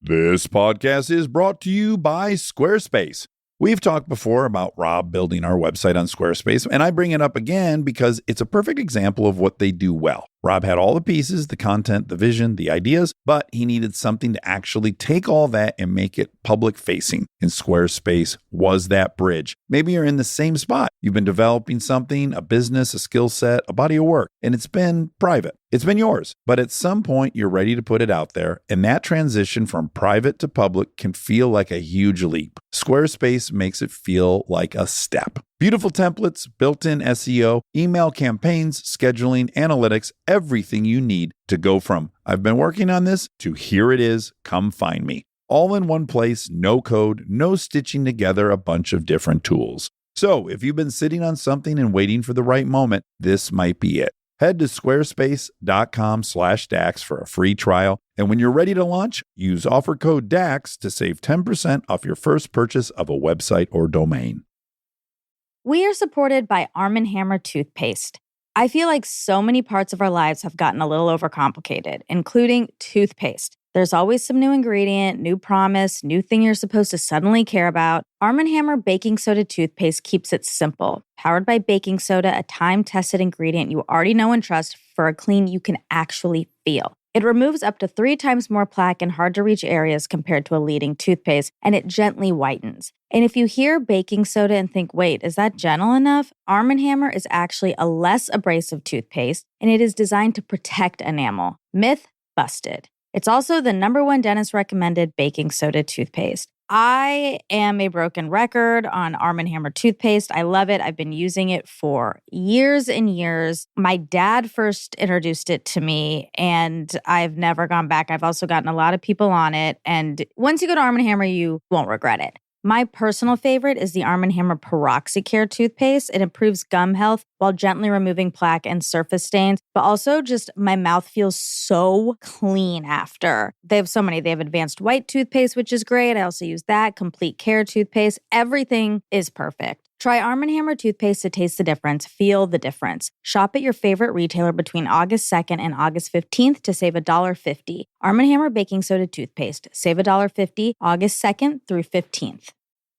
This podcast is brought to you by Squarespace. We've talked before about Rob building our website on Squarespace, and I bring it up again because it's a perfect example of what they do well. Rob had all the pieces, the content, the vision, the ideas, but he needed something to actually take all that and make it public facing. And Squarespace was that bridge. Maybe you're in the same spot. You've been developing something, a business, a skill set, a body of work, and it's been private. It's been yours. But at some point, you're ready to put it out there, and that transition from private to public can feel like a huge leap. Squarespace makes it feel like a step. Beautiful templates, built-in SEO, email campaigns, scheduling, analytics, everything you need to go from "I've been working on this" to "here it is, come find me." All in one place, no code, no stitching together a bunch of different tools. So if you've been sitting on something and waiting for the right moment, this might be it. Head to squarespace.com/DAX for a free trial. And when you're ready to launch, use offer code DAX to save 10% off your first purchase of a website or domain. We are supported by Arm & Hammer toothpaste. I feel like so many parts of our lives have gotten a little overcomplicated, including toothpaste. There's always some new ingredient, new promise, new thing you're supposed to suddenly care about. Arm & Hammer baking soda toothpaste keeps it simple. Powered by baking soda, a time-tested ingredient you already know and trust for a clean you can actually feel. It removes up to 3 times more plaque in hard-to-reach areas compared to a leading toothpaste, and it gently whitens. And if you hear baking soda and think, wait, is that gentle enough? Arm & Hammer is actually a less abrasive toothpaste, and it is designed to protect enamel. Myth busted. It's also the #1 dentist-recommended baking soda toothpaste. I am a broken record on Arm & Hammer toothpaste. I love it. I've been using it for years and years. My dad first introduced it to me, and I've never gone back. I've also gotten a lot of people on it, and once you go to Arm & Hammer, you won't regret it. My personal favorite is the Arm & Hammer PeroxyCare toothpaste. It improves gum health while gently removing plaque and surface stains, but also just my mouth feels so clean after. They have so many. They have advanced white toothpaste, which is great. I also use that. Complete Care toothpaste. Everything is perfect. Try Arm & Hammer toothpaste to taste the difference. Feel the difference. Shop at your favorite retailer between August 2nd and August 15th to save $1.50. Arm & Hammer baking soda toothpaste. Save $1.50 August 2nd through 15th.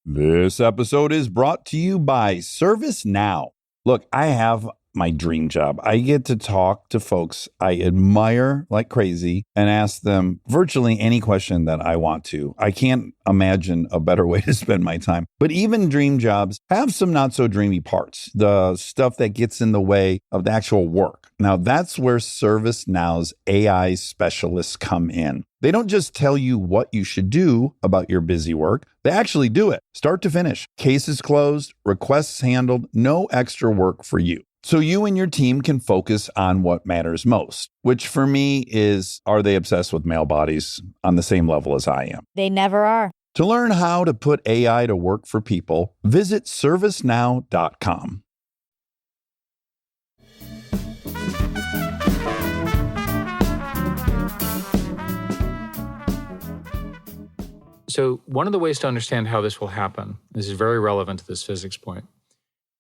This episode is brought to you by ServiceNow. Look, I have my dream job. I get to talk to folks I admire like crazy and ask them virtually any question that I want to. I can't imagine a better way to spend my time. But even dream jobs have some not so dreamy parts, the stuff that gets in the way of the actual work. Now, that's where ServiceNow's AI specialists come in. They don't just tell you what you should do about your busy work. They actually do it, start to finish. Cases closed, requests handled, no extra work for you. So you and your team can focus on what matters most, which for me is, are they obsessed with male bodies on the same level as I am? They never are. To learn how to put AI to work for people, visit servicenow.com. So one of the ways to understand how this will happen, this is very relevant to this physics point,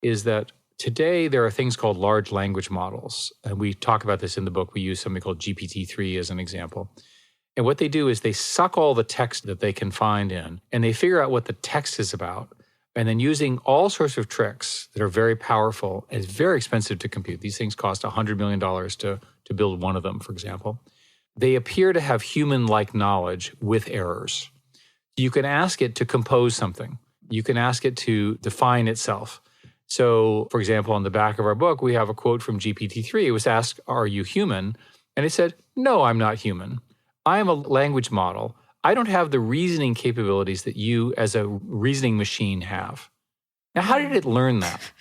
is that today there are things called large language models. And we talk about this in the book. We use something called GPT-3 as an example. And what they do is they suck all the text that they can find in, and they figure out what the text is about. And then using all sorts of tricks that are very powerful, and it's very expensive to compute. These things cost $100 million to build one of them, for example. They appear to have human-like knowledge with errors. You can ask it to compose something. You can ask it to define itself. So, for example, on the back of our book, we have a quote from GPT-3. It was asked, "Are you human?" And it said, "No, I'm not human. I am a language model. I don't have the reasoning capabilities that you as a reasoning machine have." Now, how did it learn that?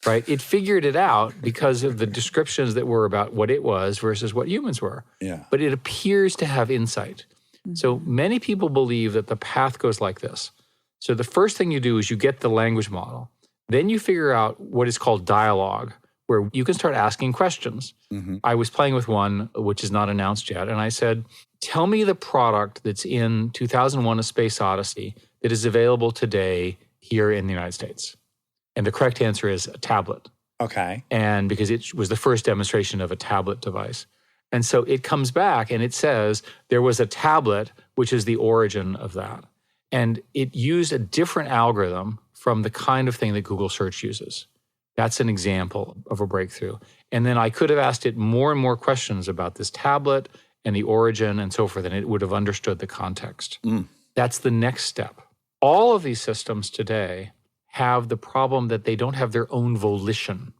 Right? It figured it out because of the descriptions that were about what it was versus what humans were. Yeah. But it appears to have insight. So many people believe that the path goes like this. So the first thing you do is you get the language model. Then you figure out what is called dialogue, where you can start asking questions. I was playing with one, which is not announced yet, and I said, tell me the product that's in 2001: A Space Odyssey that is available today here in the United States. And the correct answer is a tablet. Okay. And because it was the first demonstration of a tablet device. And so it comes back and it says there was a tablet, which is the origin of that. And it used a different algorithm from the kind of thing that Google search uses. That's an example of a breakthrough. And then I could have asked it more and more questions about this tablet and the origin and so forth, and it would have understood the context. That's the next step. All of these systems today have the problem that they don't have their own volition.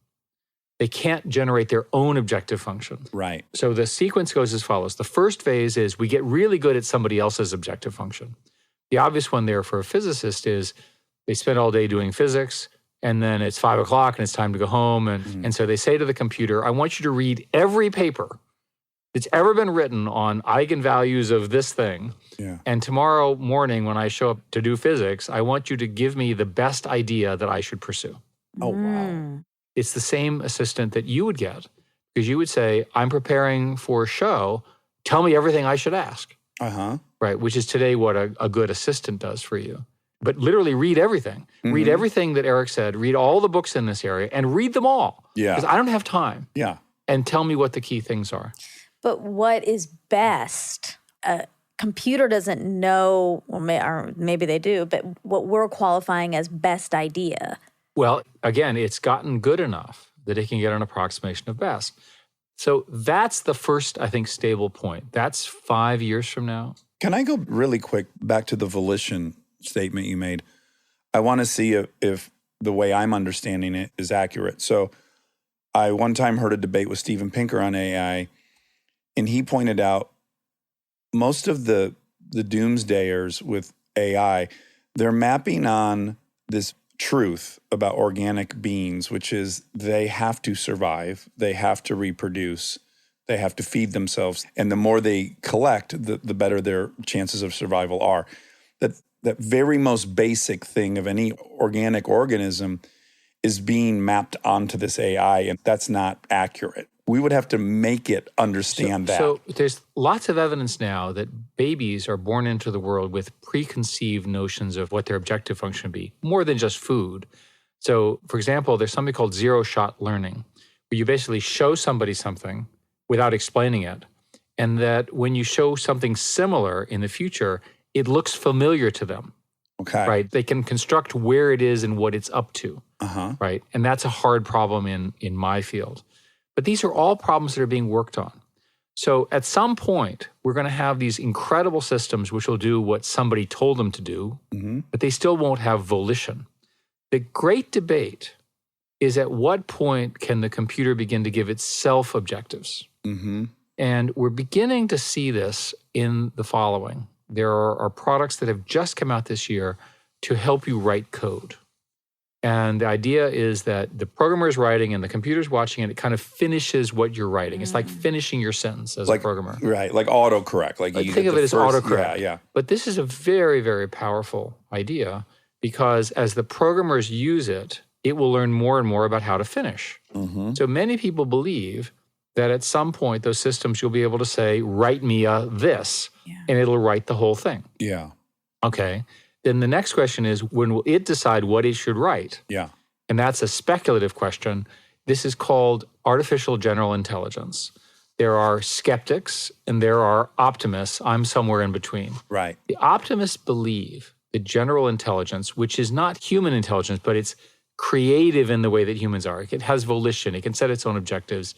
They can't generate their own objective function. Right. So the sequence goes as follows. The first phase is we get really good at somebody else's objective function. The obvious one there for a physicist is they spend all day doing physics. And then it's 5 o'clock and it's time to go home. And so they say to the computer, I want you to read every paper that's ever been written on eigenvalues of this thing. Yeah. And tomorrow morning when I show up to do physics, I want you to give me the best idea that I should pursue. Oh, wow. It's the same assistant that you would get because you would say, I'm preparing for a show. Tell me everything I should ask. Uh-huh. Right, which is today what a good assistant does for you. But literally read everything. Read everything that Eric said. Read all the books in this area and read them all. Yeah. Because I don't have time. Yeah. And tell me what the key things are. But what is best? A computer doesn't know, or maybe they do, but what we're qualifying as best idea. Well, again, it's gotten good enough that it can get an approximation of best. So that's the first, I think, stable point. That's 5 years from now. Can I go really quick back to the volition statement you made? I want to see if the way I'm understanding it is accurate. So I one time heard a debate with Steven Pinker on AI, and he pointed out most of the doomsdayers with AI, they're mapping on this truth about organic beings, which is they have to survive, they have to reproduce, they have to feed themselves. And the more they collect, the better their chances of survival are. That very most basic thing of any organic organism is being mapped onto this AI, and that's not accurate. We would have to make it understand that. So there's lots of evidence now that babies are born into the world with preconceived notions of what their objective function would be, more than just food. So, for example, there's something called zero-shot learning, where you basically show somebody something without explaining it, and that when you show something similar in the future, it looks familiar to them. Okay. Right? They can construct where it is and what it's up to. Uh-huh. Right? And that's a hard problem in my field. But these are all problems that are being worked on. So at some point, we're going to have these incredible systems which will do what somebody told them to do, but they still won't have volition. The great debate is at what point can the computer begin to give itself objectives? And we're beginning to see this in the following. There are products that have just come out this year to help you write code. And the idea is that the programmer is writing and the computer's watching and it kind of finishes what you're writing. It's like finishing your sentence as a programmer. Right, like autocorrect. Like you think of it as autocorrect. Yeah. But this is a very, very powerful idea because as the programmers use it, it will learn more and more about how to finish. So many people believe that at some point, those systems, you'll be able to say, write me this, and it'll write the whole thing. Yeah. Okay. Then the next question is, when will it decide what it should write? Yeah. And that's a speculative question. This is called artificial general intelligence. There are skeptics and there are optimists. I'm somewhere in between. Right. The optimists believe that general intelligence, which is not human intelligence, but it's creative in the way that humans are. It has volition. It can set its own objectives,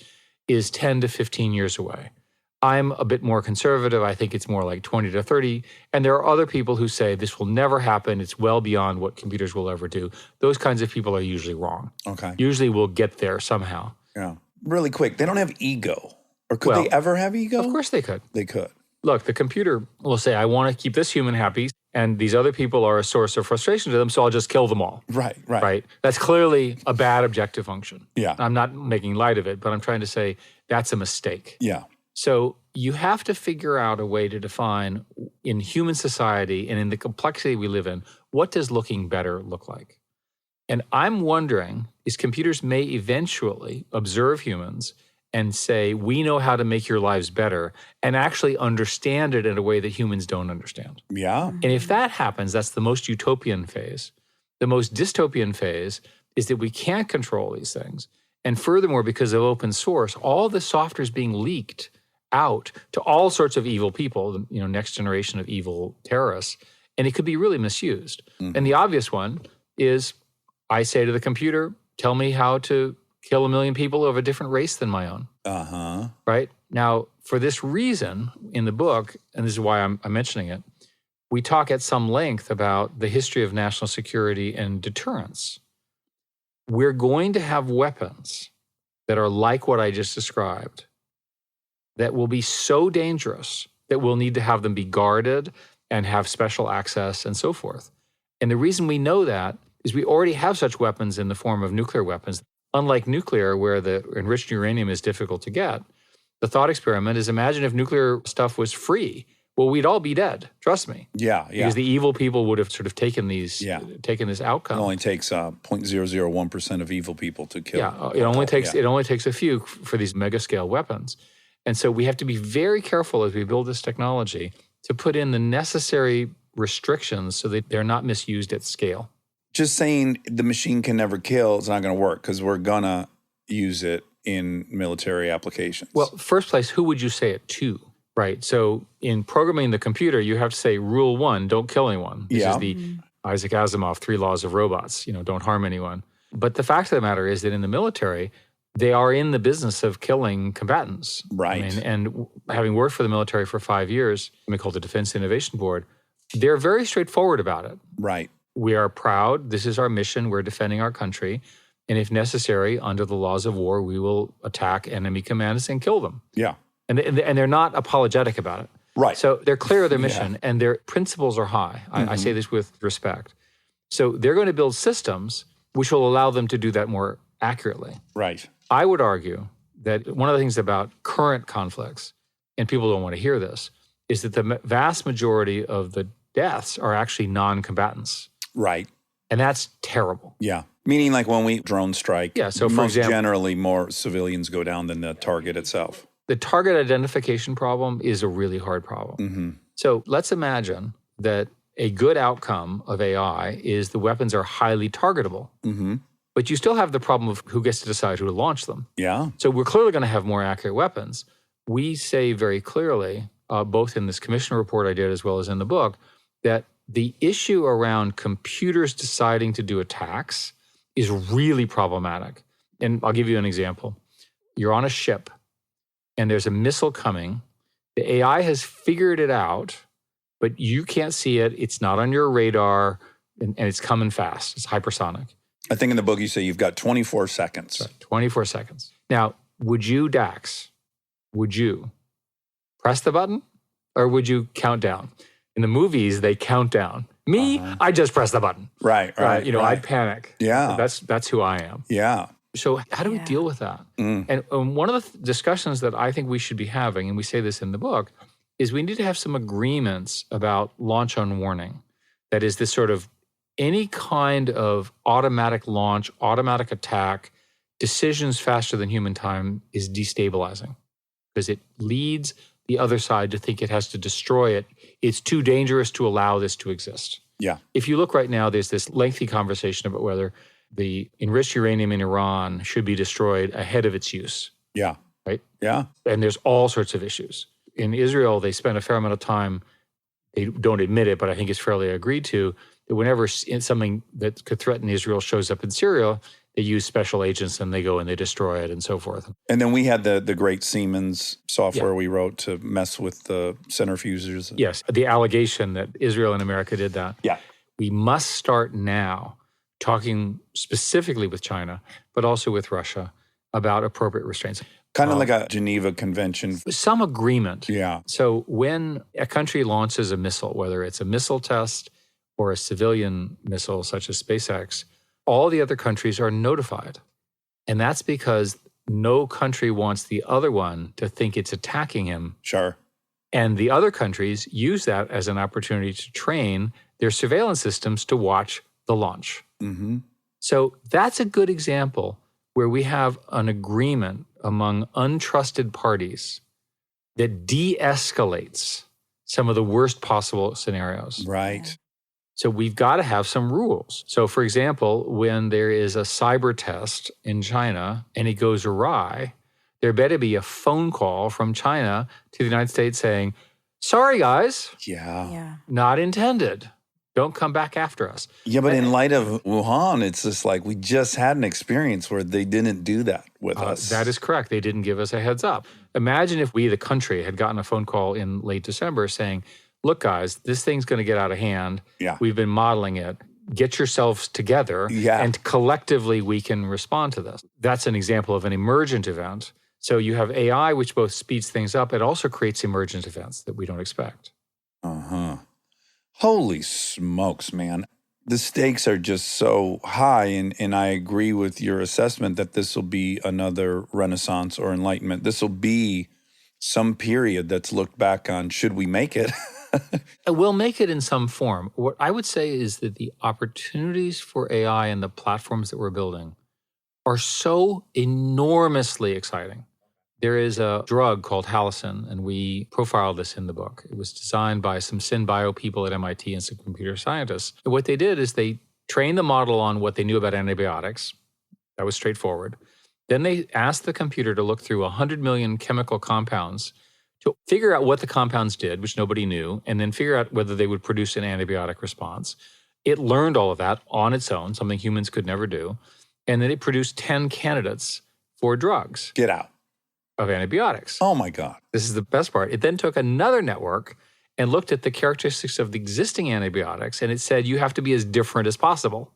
is 10 to 15 years away. I'm a bit more conservative. I think it's more like 20 to 30. And there are other people who say this will never happen. It's well beyond what computers will ever do. Those kinds of people are usually wrong. Okay. Usually we'll get there somehow. Yeah. Really quick, they don't have ego. Or could they ever have ego? Of course they could. They could. Look, the computer will say, I want to keep this human happy, and these other people are a source of frustration to them, so I'll just kill them all. Right. That's clearly a bad objective function. Yeah. I'm not making light of it, but I'm trying to say that's a mistake. Yeah. So you have to figure out a way to define in human society and in the complexity we live in, what does looking better look like? And I'm wondering, is computers may eventually observe humans and say, we know how to make your lives better, and actually understand it in a way that humans don't understand. Yeah. And if that happens, that's the most utopian phase. The most dystopian phase is that we can't control these things. And furthermore, because of open source, all the software is being leaked out to all sorts of evil people, next generation of evil terrorists, and it could be really misused. And the obvious one is I say to the computer, tell me how to kill 1 million people of a different race than my own. Uh-huh. Right? Now, for this reason, in the book, and this is why I'm mentioning it, we talk at some length about the history of national security and deterrence. We're going to have weapons that are like what I just described that will be so dangerous that we'll need to have them be guarded and have special access and so forth. And the reason we know that is we already have such weapons in the form of nuclear weapons. Unlike nuclear, where the enriched uranium is difficult to get, the thought experiment is imagine if nuclear stuff was free. Well, we'd all be dead. Trust me. Yeah. Because the evil people would have sort of taken this It outcome. only takes 0.001% of evil people to kill. Yeah, it only takes a few for these mega scale weapons. And so we have to be very careful as we build this technology to put in the necessary restrictions so that they're not misused at scale. Just saying the machine can never kill is not going to work because we're going to use it in military applications. Well, first place, who would you say it to? Right. So in programming the computer, you have to say rule 1, don't kill anyone. This is the Isaac Asimov 3 laws of robots, don't harm anyone. But the fact of the matter is that in the military, they are in the business of killing combatants. Right. And having worked for the military for 5 years, we call the Defense Innovation Board, they're very straightforward about it. Right. We are proud. This is our mission. We're defending our country. And if necessary, under the laws of war, we will attack enemy commandos and kill them. Yeah. And they're not apologetic about it. Right. So they're clear of their mission and their principles are high. I say this with respect. So they're going to build systems which will allow them to do that more accurately. Right. I would argue that one of the things about current conflicts, and people don't want to hear this, is that the vast majority of the deaths are actually non-combatants. Right. And that's terrible. Yeah. Meaning like when we drone strike, so for most example, generally more civilians go down than the target itself. The target identification problem is a really hard problem. Mm-hmm. So let's imagine that a good outcome of AI is the weapons are highly targetable. Mm-hmm. But you still have the problem of who gets to decide who to launch them. Yeah. So we're clearly going to have more accurate weapons. We say very clearly, both in this commission report I did as well as in the book, that the issue around computers deciding to do attacks is really problematic. And I'll give you an example. You're on a ship and there's a missile coming. The AI has figured it out, but you can't see it. It's not on your radar and it's coming fast. It's hypersonic. I think in the book you say you've got 24 seconds. Right, 24 seconds. Now, would you, Dax, would you press the button or would you count down? In the movies, they count down. Me, I just press the button. Right. I'd panic. Yeah. That's who I am. Yeah. So how do we deal with that? And one of the discussions that I think we should be having, and we say this in the book, is we need to have some agreements about launch on warning. That is this sort of any kind of automatic launch, automatic attack, decisions faster than human time is destabilizing because it leads the other side to think it has to destroy it. It's too dangerous to allow this to exist. Yeah. If you look right now, there's this lengthy conversation about whether the enriched uranium in Iran should be destroyed ahead of its use. Yeah. Right? Yeah. And there's all sorts of issues. In Israel, they spend a fair amount of time, they don't admit it, but I think it's fairly agreed to, that whenever something that could threaten Israel shows up in Syria, they use special agents and they go and they destroy it and so forth. And then we had the great Siemens software we wrote to mess with the centrifuges. Yes, the allegation that Israel and America did that. Yeah. We must start now talking specifically with China, but also with Russia about appropriate restraints. Kind of like a Geneva Convention. Some agreement. Yeah. So when a country launches a missile, whether it's a missile test or a civilian missile such as SpaceX, all the other countries are notified. And that's because no country wants the other one to think it's attacking him. Sure. And the other countries use that as an opportunity to train their surveillance systems to watch the launch. Mm-hmm. So that's a good example where we have an agreement among untrusted parties that de-escalates some of the worst possible scenarios. Right. So we've got to have some rules. So for example, when there is a cyber test in China and it goes awry, there better be a phone call from China to the United States saying, sorry guys, Yeah. not intended. Don't come back after us. Yeah, but in light of Wuhan, it's just like we just had an experience where they didn't do that with us. That is correct. They didn't give us a heads up. Imagine if we, the country, had gotten a phone call in late December saying, look, guys, this thing's going to get out of hand. Yeah. We've been modeling it. Get yourselves together, and collectively we can respond to this. That's an example of an emergent event. So you have AI, which both speeds things up. It also creates emergent events that we don't expect. Uh-huh. Holy smokes, man. The stakes are just so high, and I agree with your assessment that this will be another Renaissance or Enlightenment. This will be some period that's looked back on. Should we make it? We'll make it in some form. What I would say is that the opportunities for AI and the platforms that we're building are so enormously exciting. There is a drug called Halcyon, and we profiled this in the book. It was designed by some SynBio people at MIT and some computer scientists. And what they did is they trained the model on what they knew about antibiotics. That was straightforward. Then they asked the computer to look through 100 million chemical compounds to figure out what the compounds did, which nobody knew, and then figure out whether they would produce an antibiotic response. It learned all of that on its own, something humans could never do. And then it produced 10 candidates for drugs. Get out. Of antibiotics. Oh my God. This is the best part. It then took another network and looked at the characteristics of the existing antibiotics, and it said you have to be as different as possible.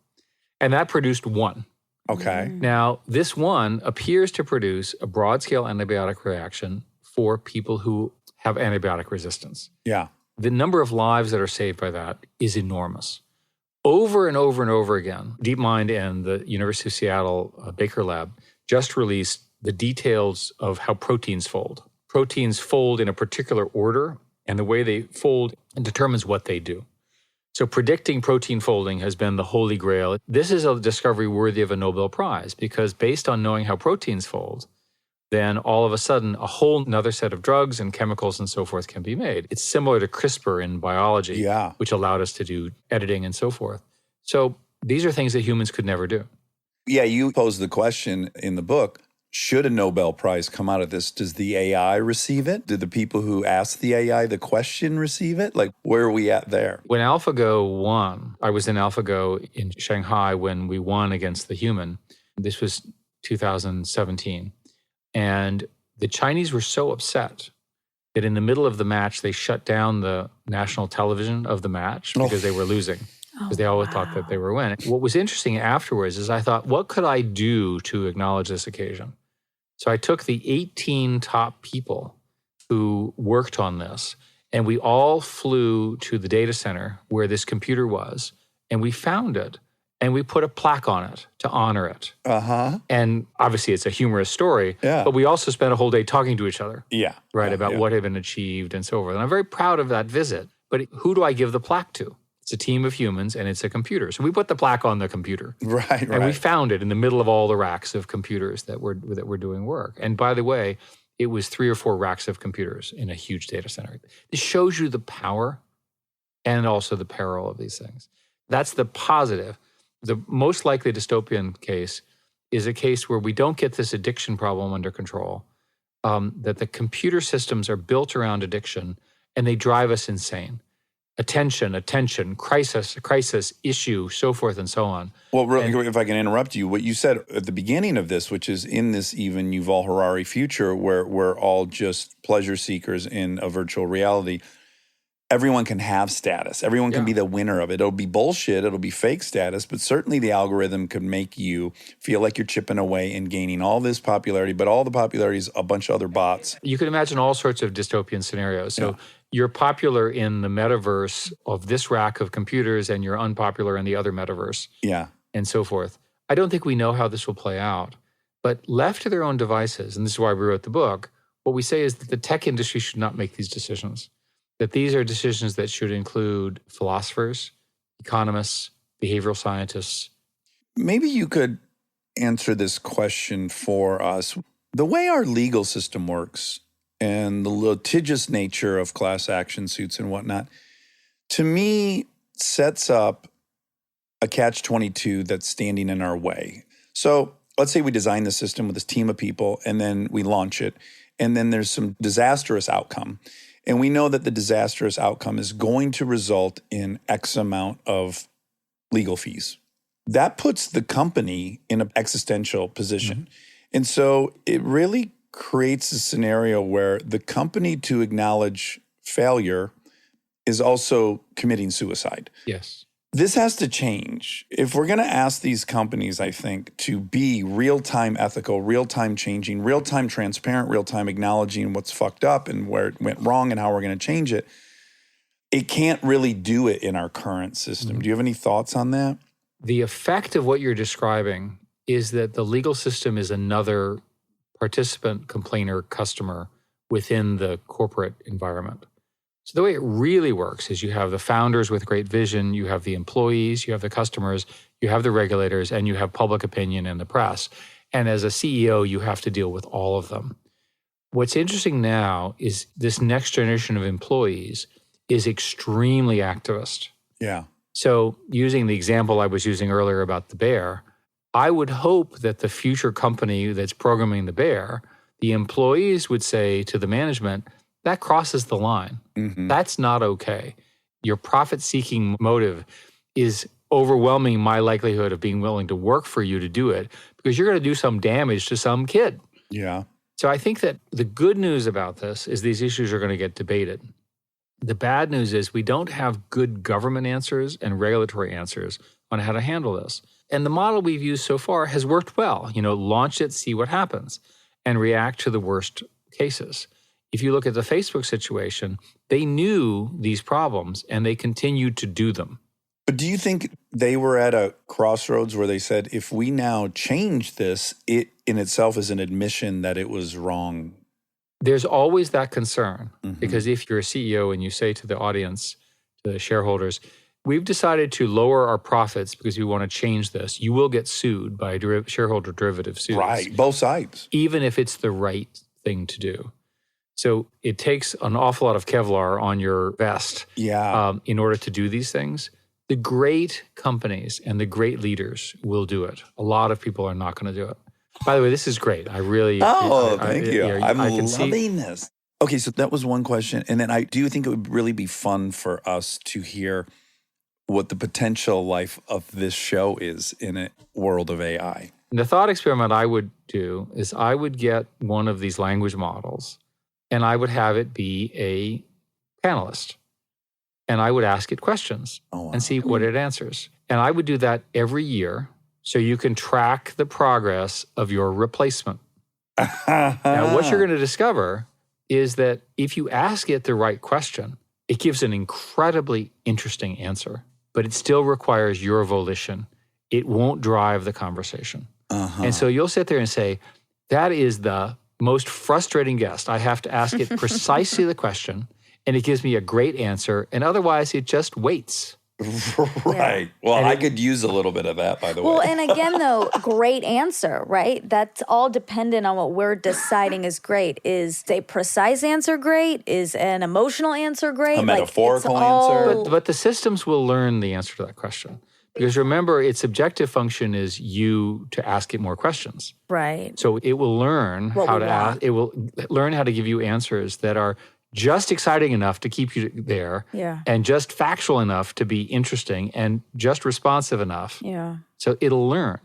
And that produced one. Okay. Now, this one appears to produce a broad-scale antibiotic reaction for people who have antibiotic resistance. Yeah. The number of lives that are saved by that is enormous. Over and over and over again, DeepMind and the University of Seattle Baker Lab just released the details of how proteins fold. Proteins fold in a particular order, and the way they fold determines what they do. So predicting protein folding has been the holy grail. This is a discovery worthy of a Nobel Prize, because based on knowing how proteins fold, then all of a sudden a whole nother set of drugs and chemicals and so forth can be made. It's similar to CRISPR in biology, which allowed us to do editing and so forth. So these are things that humans could never do. Yeah, you posed the question in the book, should a Nobel Prize come out of this? Does the AI receive it? Do the people who ask the AI the question receive it? Like, where are we at there? When AlphaGo won, I was in AlphaGo in Shanghai when we won against the human. This was 2017. And the Chinese were so upset that in the middle of the match, they shut down the national television of the match because they were losing. Because they always thought that they were winning. What was interesting afterwards is I thought, what could I do to acknowledge this occasion? So I took the 18 top people who worked on this, and we all flew to the data center where this computer was, and we found it, and we put a plaque on it to honor it. And obviously it's a humorous story, but we also spent a whole day talking to each other. About what had been achieved and so forth. And I'm very proud of that visit. But who do I give the plaque to? It's a team of humans, and it's a computer. So we put the plaque on the computer. And we found it in the middle of all the racks of computers that were doing work. And by the way, it was 3 or 4 racks of computers in a huge data center. This shows you the power and also the peril of these things. That's the positive. The most likely dystopian case is a case where we don't get this addiction problem under control, that the computer systems are built around addiction, and they drive us insane. Attention, crisis, issue, so forth and so on. Well, if I can interrupt you, what you said at the beginning of this, which is in this even Yuval Harari future where we're all just pleasure seekers in a virtual reality, everyone can have status. Everyone can be the winner of it. It'll be bullshit. It'll be fake status, but certainly the algorithm could make you feel like you're chipping away and gaining all this popularity, but all the popularity is a bunch of other bots. You can imagine all sorts of dystopian scenarios. So you're popular in the metaverse of this rack of computers, and you're unpopular in the other metaverse. And so forth. I don't think we know how this will play out, but left to their own devices, and this is why we wrote the book, what we say is that the tech industry should not make these decisions. That these are decisions that should include philosophers, economists, behavioral scientists. Maybe you could answer this question for us. The way our legal system works and the litigious nature of class action suits and whatnot, to me, sets up a catch-22 that's standing in our way. So let's say we design the system with this team of people, and then we launch it, and then there's some disastrous outcome. And we know that the disastrous outcome is going to result in X amount of legal fees. That puts the company in an existential position. And so it really creates a scenario where the company, to acknowledge failure, is also committing suicide. This has to change. If we're going to ask these companies, I think, to be real-time ethical, real-time changing, real-time transparent, real-time acknowledging what's fucked up and where it went wrong and how we're going to change it, it can't really do it in our current system. Do you have any thoughts on that? The effect of what you're describing is that the legal system is another participant, complainer, customer within the corporate environment. So the way it really works is you have the founders with great vision, you have the employees, you have the customers, you have the regulators, and you have public opinion and the press. And as a CEO, you have to deal with all of them. What's interesting now is this next generation of employees is extremely activist. Yeah. So using the example I was using earlier about the bear, I would hope that the future company that's programming the bear, the employees would say to the management, that crosses the line. Mm-hmm. That's not okay. Your profit-seeking motive is overwhelming my likelihood of being willing to work for you to do it because you're going to do some damage to some kid. Yeah. So I think that the good news about this is these issues are going to get debated. The bad news is we don't have good government answers and regulatory answers on how to handle this. And the model we've used so far has worked well. Launch it, see what happens, and react to the worst cases. If you look at the Facebook situation, they knew these problems and they continued to do them. But do you think they were at a crossroads where they said, if we now change this, it in itself is an admission that it was wrong? There's always that concern because if you're a CEO and you say to the audience, to the shareholders, we've decided to lower our profits because we want to change this, you will get sued by shareholder derivative suits. Right, both sides. Even if it's the right thing to do. So it takes an awful lot of Kevlar on your vest in order to do these things. The great companies and the great leaders will do it. A lot of people are not going to do it. By the way, this is great. I really... thank you. I'm can loving this. Okay, so that was one question. And then I do think it would really be fun for us to hear what the potential life of this show is in a world of AI. The thought experiment I would do is I would get one of these language models and I would have it be a panelist. And I would ask it questions and see what it answers. And I would do that every year so you can track the progress of your replacement. Now, what you're going to discover is that if you ask it the right question, it gives an incredibly interesting answer, but it still requires your volition. It won't drive the conversation. And so you'll sit there and say, that is the most frustrating guest. I have to ask it precisely the question, and it gives me a great answer, and otherwise it just waits. Right. Well, I could use a little bit of that, by the way. Well, and again, though, great answer, right? That's all dependent on what we're deciding is great. Is a precise answer great? Is an emotional answer great? A metaphorical answer? But the systems will learn the answer to that question. Because remember, its objective function is you to ask it more questions. Right. So it will learn how to ask. It will learn how to give you answers that are just exciting enough to keep you there, and just factual enough to be interesting, and just responsive enough. Yeah. So it'll learn.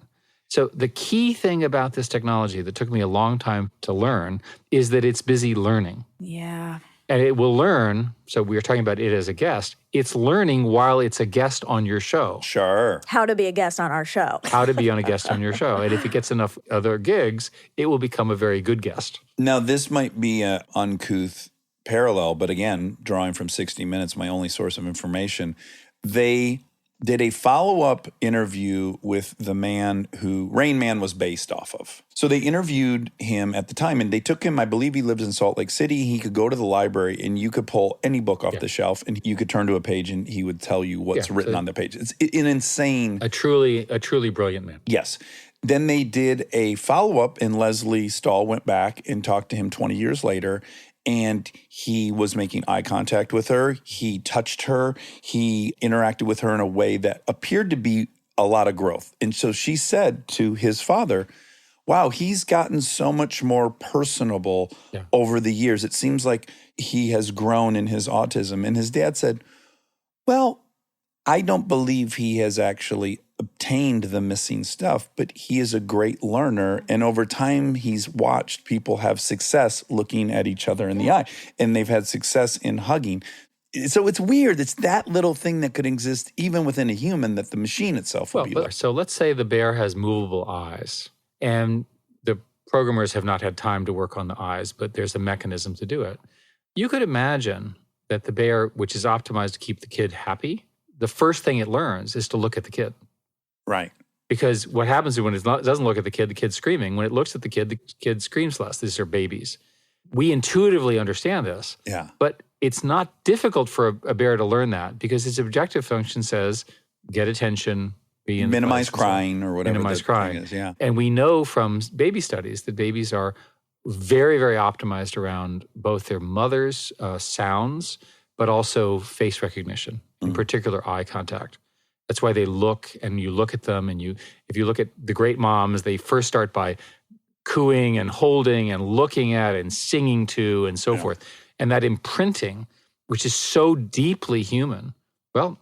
So the key thing about this technology that took me a long time to learn is that it's busy learning. Yeah. And it will learn, so we were talking about it as a guest, it's learning while it's a guest on your show. Sure. How to be a guest on our show. How to be on a guest on your show. And if it gets enough other gigs, it will become a very good guest. Now, this might be an uncouth parallel, but again, drawing from 60 Minutes, my only source of information, they did a follow-up interview with the man who Rain Man was based off of. So they interviewed him at the time, and they took him, I believe he lives in Salt Lake City. He could go to the library, and you could pull any book off the shelf, and you could turn to a page, and he would tell you what's written on the page. It's an insane... A truly brilliant man. Yes. Then they did a follow-up, and Leslie Stahl went back and talked to him 20 years later, and he was making eye contact with her. He touched her. He interacted with her in a way that appeared to be a lot of growth. And so she said to his father, wow, he's gotten so much more personable over the years. It seems like he has grown in his autism. And his dad said, well, I don't believe he has actually obtained the missing stuff, but he is a great learner. And over time, he's watched people have success looking at each other in the eye, and they've had success in hugging. So it's weird. It's that little thing that could exist even within a human that the machine itself will be like. So let's say the bear has movable eyes, and the programmers have not had time to work on the eyes, but there's a mechanism to do it. You could imagine that the bear, which is optimized to keep the kid happy, the first thing it learns is to look at the kid. Right. Because what happens is when it doesn't look at the kid's screaming. When it looks at the kid screams less. These are babies. We intuitively understand this. Yeah. But it's not difficult for a bear to learn that because its objective function says, get attention, be in Minimize the place, crying or whatever. minimize the crying. thing is. Yeah. And we know from baby studies that babies are very, very optimized around both their mother's sounds, but also face recognition, in particular eye contact. That's why they look, and you look at them, and if you look at the great moms, they first start by cooing and holding and looking at and singing to and so forth. And that imprinting, which is so deeply human, well,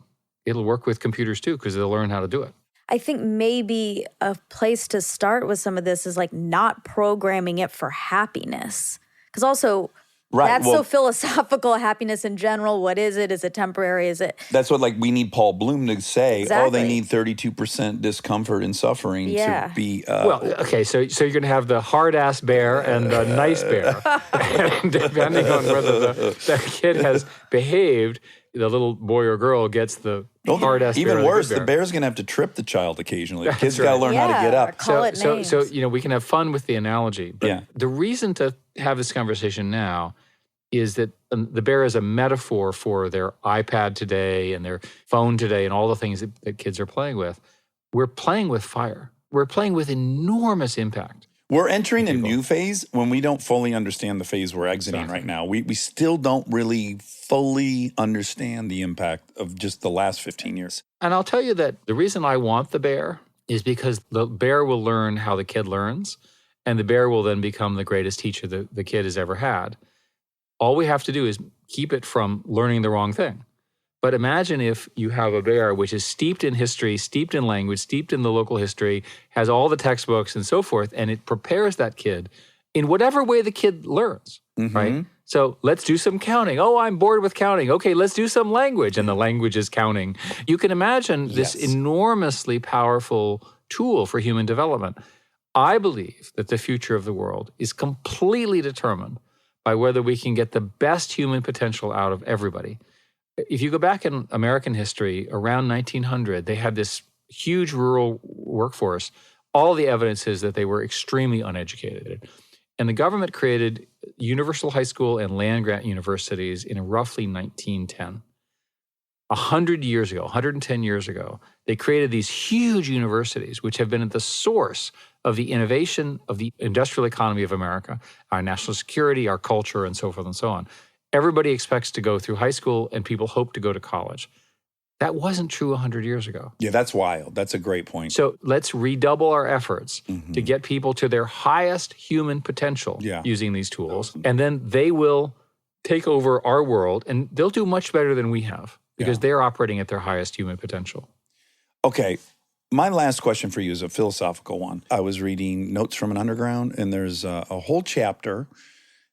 it'll work with computers too because they'll learn how to do it. I think maybe a place to start with some of this is like not programming it for happiness. Because also, that's so philosophical, happiness in general. What is it? Is it temporary? Is it? That's what we need Paul Bloom to say. Exactly. Oh, they need 32% discomfort and suffering to be. Well, okay, so you're going to have the hard-ass bear and the nice bear. And depending on whether the kid has behaved, the little boy or girl gets the hard-ass bear. Even or worse, the the good bear. bear's going to have to trip the child occasionally. The That's kid's got to right. learn how to get Or up. call it names. So we can have fun with the analogy. But Yeah. the reason to have this conversation now is that the bear is a metaphor for their iPad today and their phone today and all the things that kids are playing with. We're playing with fire. We're playing with enormous impact. We're entering a new phase when we don't fully understand the phase we're exiting right now. We still don't really fully understand the impact of just the last 15 years. And I'll tell you that the reason I want the bear is because the bear will learn how the kid learns, and the bear will then become the greatest teacher the kid has ever had. All we have to do is keep it from learning the wrong thing. But imagine if you have a bear which is steeped in history, steeped in language, steeped in the local history, has all the textbooks and so forth, and it prepares that kid in whatever way the kid learns, right? So let's do some counting. Oh, I'm bored with counting. Okay, let's do some language, and the language is counting. You can imagine this enormously powerful tool for human development. I believe that the future of the world is completely determined by whether we can get the best human potential out of everybody. If you go back in American history, around 1900, they had this huge rural workforce. All the evidence is that they were extremely uneducated. And the government created universal high school and land-grant universities in roughly 1910. 100 years ago, 110 years ago, they created these huge universities, which have been at the source of the innovation of the industrial economy of America, our national security, our culture, and so forth and so on. Everybody expects to go through high school, and people hope to go to college. That wasn't true 100 years ago. Yeah, that's wild. That's a great point. So let's redouble our efforts to get people to their highest human potential using these tools, and then they will take over our world, and they'll do much better than we have because they're operating at their highest human potential. Okay, my last question for you is a philosophical one. I was reading Notes from an Underground, and there's a whole chapter,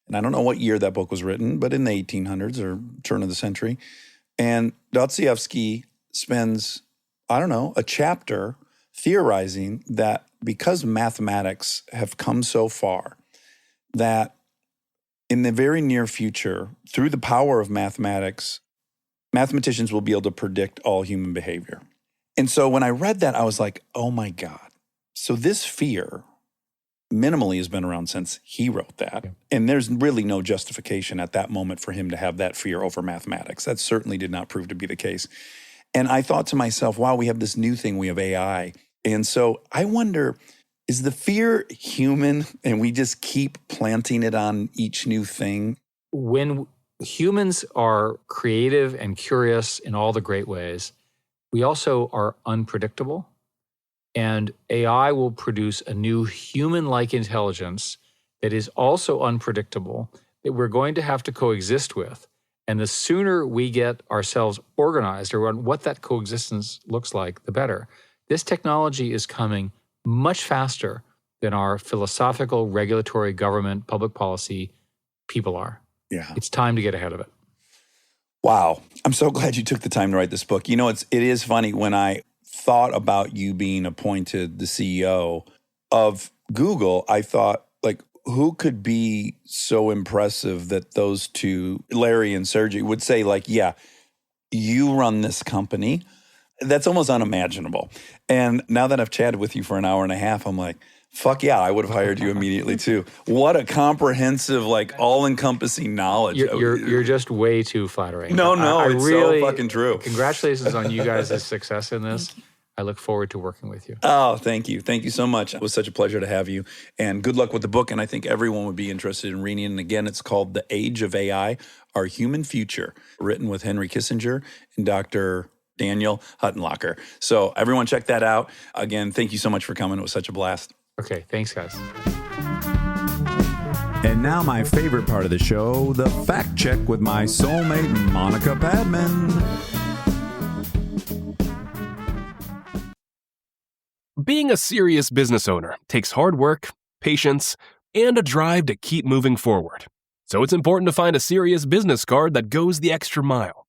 and I don't know what year that book was written, but in the 1800s or turn of the century. And Dostoevsky spends, a chapter theorizing that because mathematics have come so far, that in the very near future, through the power of mathematics, mathematicians will be able to predict all human behavior. And so when I read that, I was like, oh my God. So this fear minimally has been around since he wrote that. And there's really no justification at that moment for him to have that fear over mathematics. That certainly did not prove to be the case. And I thought to myself, wow, we have this new thing, we have AI. And so I wonder, is the fear human and we just keep planting it on each new thing? When humans are creative and curious in all the great ways, we also are unpredictable. And AI will produce a new human-like intelligence that is also unpredictable, that we're going to have to coexist with. And the sooner we get ourselves organized around what that coexistence looks like, the better. This technology is coming much faster than our philosophical, regulatory, government, public policy people are. Yeah. It's time to get ahead of it. Wow. I'm so glad you took the time to write this book. It is funny when I thought about you being appointed the CEO of Google, I thought, who could be so impressive that those two, Larry and Sergey, would say, like, yeah, you run this company? That's almost unimaginable. And now that I've chatted with you for an hour and a half, I'm like, fuck yeah, I would have hired you immediately too. What a comprehensive, like, all-encompassing knowledge. You're just way too flattering. No, I it's really, so fucking true. Congratulations on you guys' success in this. I look forward to working with you. Oh, thank you. Thank you so much. It was such a pleasure to have you. And good luck with the book. And I think everyone would be interested in reading it. And again, it's called The Age of AI, Our Human Future, written with Henry Kissinger and Dr. Daniel Huttenlocker. So everyone check that out. Again, thank you so much for coming. It was such a blast. Okay, thanks, guys. And now my favorite part of the show, the fact check with my soulmate, Monica Padman. Being a serious business owner takes hard work, patience, and a drive to keep moving forward. So it's important to find a serious business card that goes the extra mile.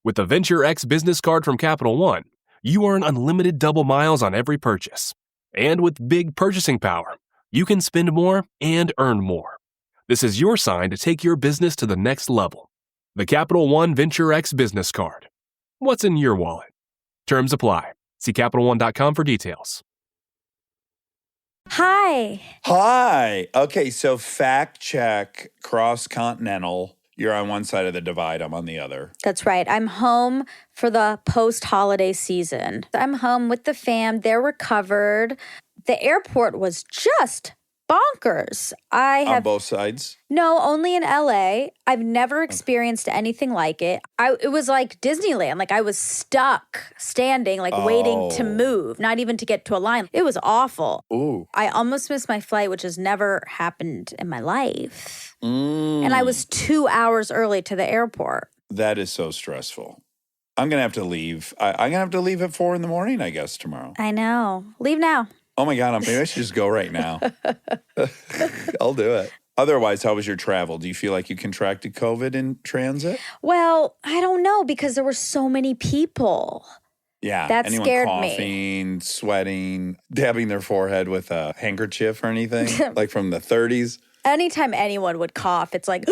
With the Venture X business card from Capital One, you earn unlimited double miles on every purchase. And with big purchasing power, you can spend more and earn more. This is your sign to take your business to the next level. The Capital One Venture X business card. What's in your wallet? Terms apply. See CapitalOne.com for details. Hi. Okay, so fact check, cross-continental. You're on one side of the divide, I'm on the other. That's right. I'm home for the post-holiday season. I'm home with the fam. They're recovered. The airport was just bonkers. On both sides? No, only in LA. I've never experienced anything like it. It was like Disneyland. Like I was stuck standing, like waiting to move, not even to get to a line. It was awful. Ooh. I almost missed my flight, which has never happened in my life. And I was 2 hours early to the airport. That is so stressful. I'm going to have to leave. I'm going to have to leave at 4 in the morning, I guess, tomorrow. I know. Leave now. Oh my God, maybe I should just go right now. I'll do it. Otherwise, how was your travel? Do you feel like you contracted COVID in transit? Well, I don't know because there were so many people. Yeah. That anyone scared coughing, sweating, dabbing their forehead with a handkerchief or anything? Like from the 30s? Anytime anyone would cough, it's like,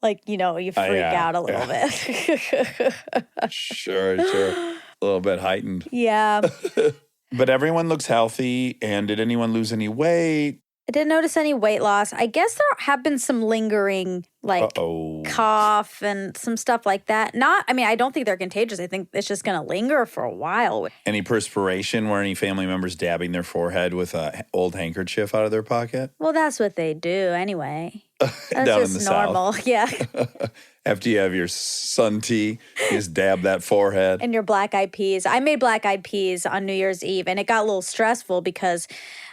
like, you know, you freak out a little bit. Sure. A little bit heightened. Yeah. But everyone looks healthy. And did anyone lose any weight? I didn't notice any weight loss. I guess there have been some lingering, like cough and some stuff like that. I don't think they're contagious. I think it's just going to linger for a while. Any perspiration? Were any family members dabbing their forehead with an old handkerchief out of their pocket? Well, that's what they do anyway. That's Down just in the normal. South. Yeah. After you have your sun tea, you just dab that forehead. And your black-eyed peas. I made black-eyed peas on New Year's Eve, and it got a little stressful because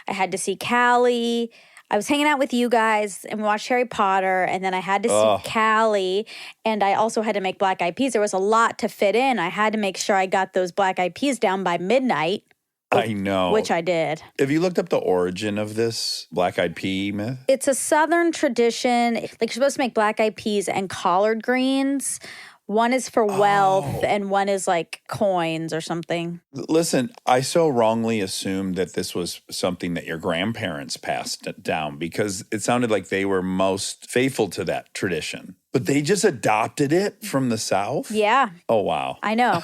I had to see Callie. I was hanging out with you guys, and we watched Harry Potter, and then I had to see Callie, and I also had to make black-eyed peas. There was a lot to fit in. I had to make sure I got those black-eyed peas down by midnight. I know. Which I did. Have you looked up the origin of this black-eyed pea myth? It's a Southern tradition. Like you're supposed to make black-eyed peas and collard greens. One is for wealth and one is like coins or something. Listen, I so wrongly assumed that this was something that your grandparents passed down because it sounded like they were most faithful to that tradition. But they just adopted it from the South? Yeah. Oh, wow. I know.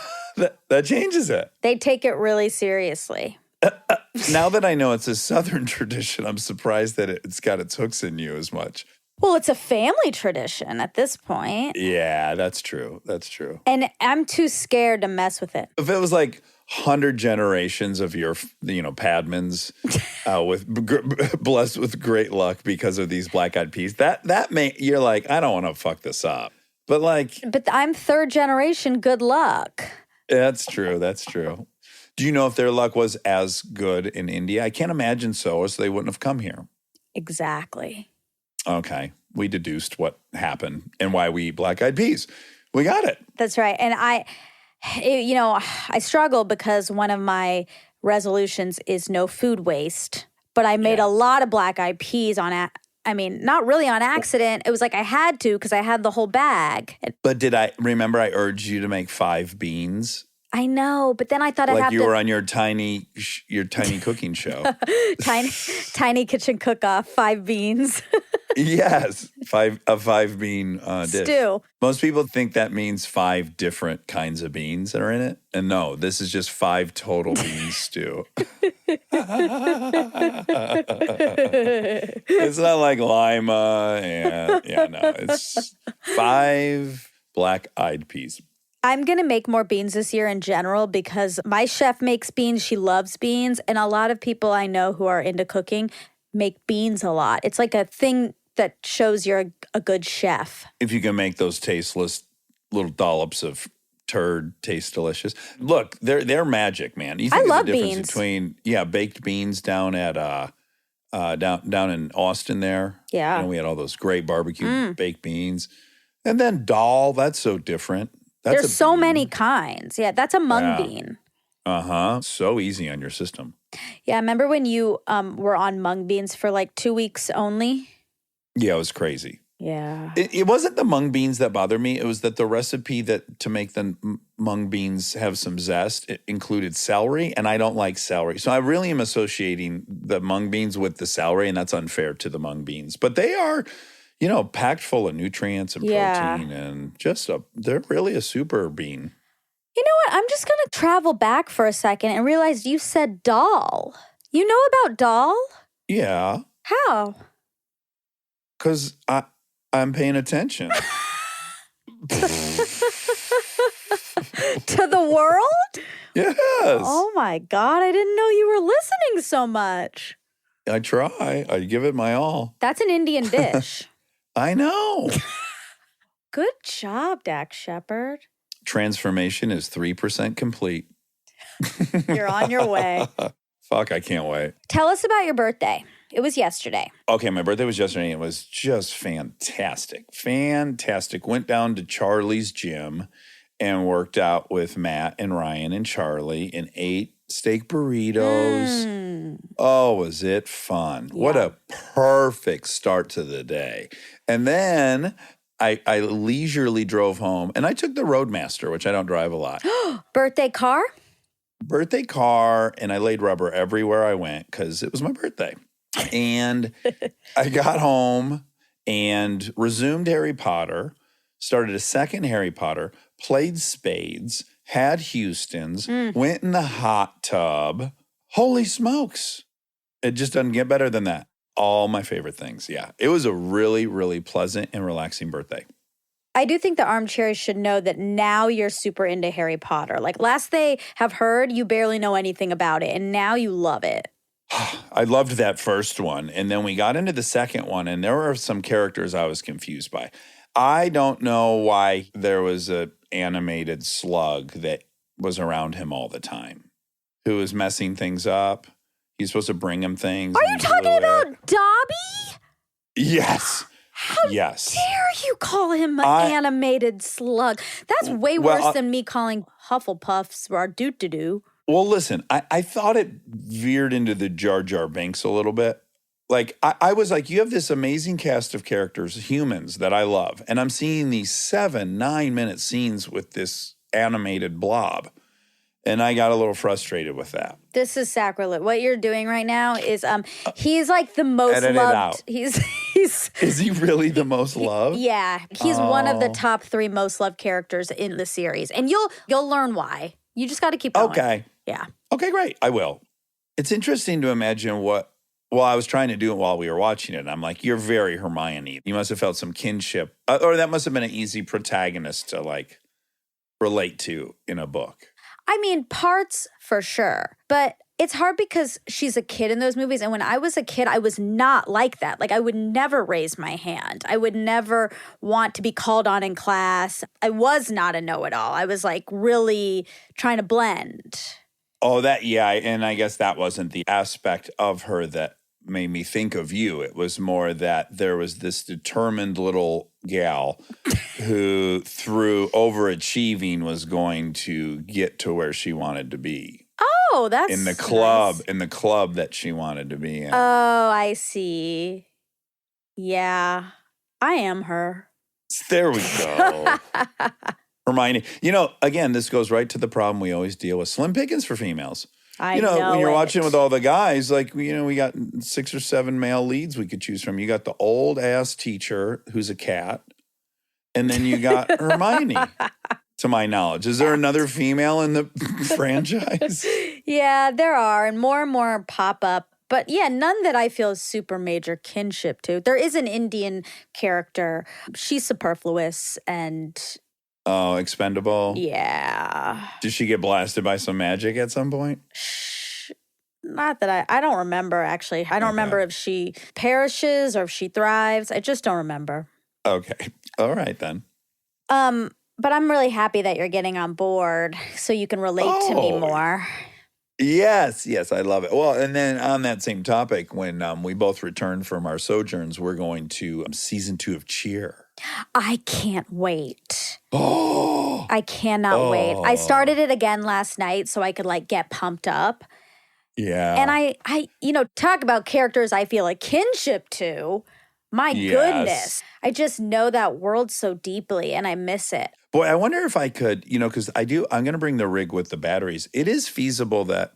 That changes it. They take it really seriously. Now that I know it's a Southern tradition, I'm surprised that it's got its hooks in you as much. Well, it's a family tradition at this point. Yeah, that's true. And I'm too scared to mess with it. If it was like 100 generations of your, Padmans blessed with great luck because of these black-eyed peas, you're like, I don't want to fuck this up. But I'm third generation, good luck. That's true. Do you know if their luck was as good in India? I can't imagine so, or so they wouldn't have come here. Exactly. Okay. We deduced what happened and why we eat black-eyed peas. We got it. That's right. And I struggle because one of my resolutions is no food waste. But I made a lot of black-eyed peas not really on accident. It was like I had to because I had the whole bag. But I urged you to make 5 beans? I know, but then I thought I'd have to... Like you were on your tiny cooking show. Tiny kitchen cook-off, 5 beans. Yes, a 5-bean dish. Stew. Most people think that means 5 different kinds of beans that are in it. And no, this is just 5 total bean stew. It's not like lima and no, it's 5 black-eyed peas. I'm going to make more beans this year in general because my chef makes beans. She loves beans. And a lot of people I know who are into cooking make beans a lot. It's like a thing that shows you're a good chef. If you can make those tasteless little dollops of turd taste delicious. Look, they're magic, man. You think I there's love a difference beans. between baked beans down at down in Austin there. Yeah. You know, we had all those great barbecue baked beans. And then dal, that's so different. That's There's so bean. many kinds. Yeah, that's a mung bean. Uh-huh. So easy on your system. Yeah, remember when you were on mung beans for like 2 weeks only? Yeah, it was crazy. Yeah. It wasn't the mung beans that bothered me. It was that the recipe to make the mung beans have some zest, it included celery, and I don't like celery. So I really am associating the mung beans with the celery, and that's unfair to the mung beans. But they are, packed full of nutrients and protein, and they're really a super bean. You know what? I'm just going to travel back for a second and realize you said dal. You know about dal? Yeah, How? because I'm paying attention. To the world? Yes. Oh my God, I didn't know you were listening so much. I try. I give it my all. That's an Indian dish. I know. Good job, Dax Shepard. Transformation is 3% complete. You're on your way. Fuck, I can't wait. Tell us about your birthday. It was yesterday. Okay, my birthday was yesterday. And it was just fantastic. Fantastic. Went down to Charlie's gym and worked out with Matt and Ryan and Charlie and ate steak burritos. Oh, was it fun? What a perfect start to the day. And then I leisurely drove home and I took the Roadmaster, which I don't drive a lot. Birthday car? Birthday car, and I laid rubber everywhere I went because it was my birthday. And I got home and resumed Harry Potter, started a second Harry Potter, played spades, had Houston's, went in the hot tub. Holy smokes. It just doesn't get better than that. All my favorite things. Yeah. It was a really, really pleasant and relaxing birthday. I do think the armchairs should know that now you're super into Harry Potter. Like last they have heard, you barely know anything about it, and now you love it. I loved that first one. And then we got into the second one, and there were some characters I was confused by. I don't know why there was an animated slug that was around him all the time who was messing things up. He's supposed to bring him things. Are you talking about Dobby? Yes. Yes. Dare you call him an animated slug? That's way worse than me calling Hufflepuffs or doo-doo-doo. Well, listen, I thought it veered into the Jar Jar Binks a little bit. Like, I was like, you have this amazing cast of characters, humans that I love, and I'm seeing these 7-9-minute scenes with this animated blob. And I got a little frustrated with that. This is sacrilege. What you're doing right now is he's like the most Edit loved. it out. He's Is he really the most loved? Yeah, he's one of the top 3 most loved characters in the series. And you'll learn why. You just got to keep going. Okay. Yeah. Okay, great. I will. It's interesting to imagine I was trying to do it while we were watching it. And I'm like, you're very Hermione. You must have felt some kinship. Or that must have been an easy protagonist to like relate to in a book. I mean, parts for sure. But it's hard because she's a kid in those movies. And when I was a kid, I was not like that. Like, I would never raise my hand. I would never want to be called on in class. I was not a know-it-all. I was like really trying to blend. Oh, and I guess that wasn't the aspect of her that made me think of you. It was more that there was this determined little gal who, through overachieving, was going to get to where she wanted to be. Oh, that's in the club that she wanted to be in. Oh, I see. Yeah, I am her. There we go. Hermione. Again, this goes right to the problem we always deal with. Slim pickings for females. I you know, when you're it. watching with all the guys, like, you know, we got 6 or 7 male leads we could choose from. You got the old ass teacher who's a cat, and then you got Hermione, to my knowledge. Is there another female in the franchise? Yeah, there are, and more pop up. But yeah, none that I feel super major kinship to. There is an Indian character. She's superfluous and Oh, expendable. yeah. Did she get blasted by some magic at some point? Not that I don't remember actually. I don't remember if she perishes or if she thrives. I just don't remember. Okay. All right then. But I'm really happy that you're getting on board so you can relate to me more. Yes, I love it. Well, and then on that same topic, when we both return from our sojourns, we're going to season 2 of Cheer. I can't wait. Oh, I cannot wait. I started it again last night so I could like get pumped up. yeah. And I talk about characters I feel a kinship to. My goodness. I just know that world so deeply and I miss it. Boy, I wonder if I could, because I'm going to bring the rig with the batteries. It is feasible that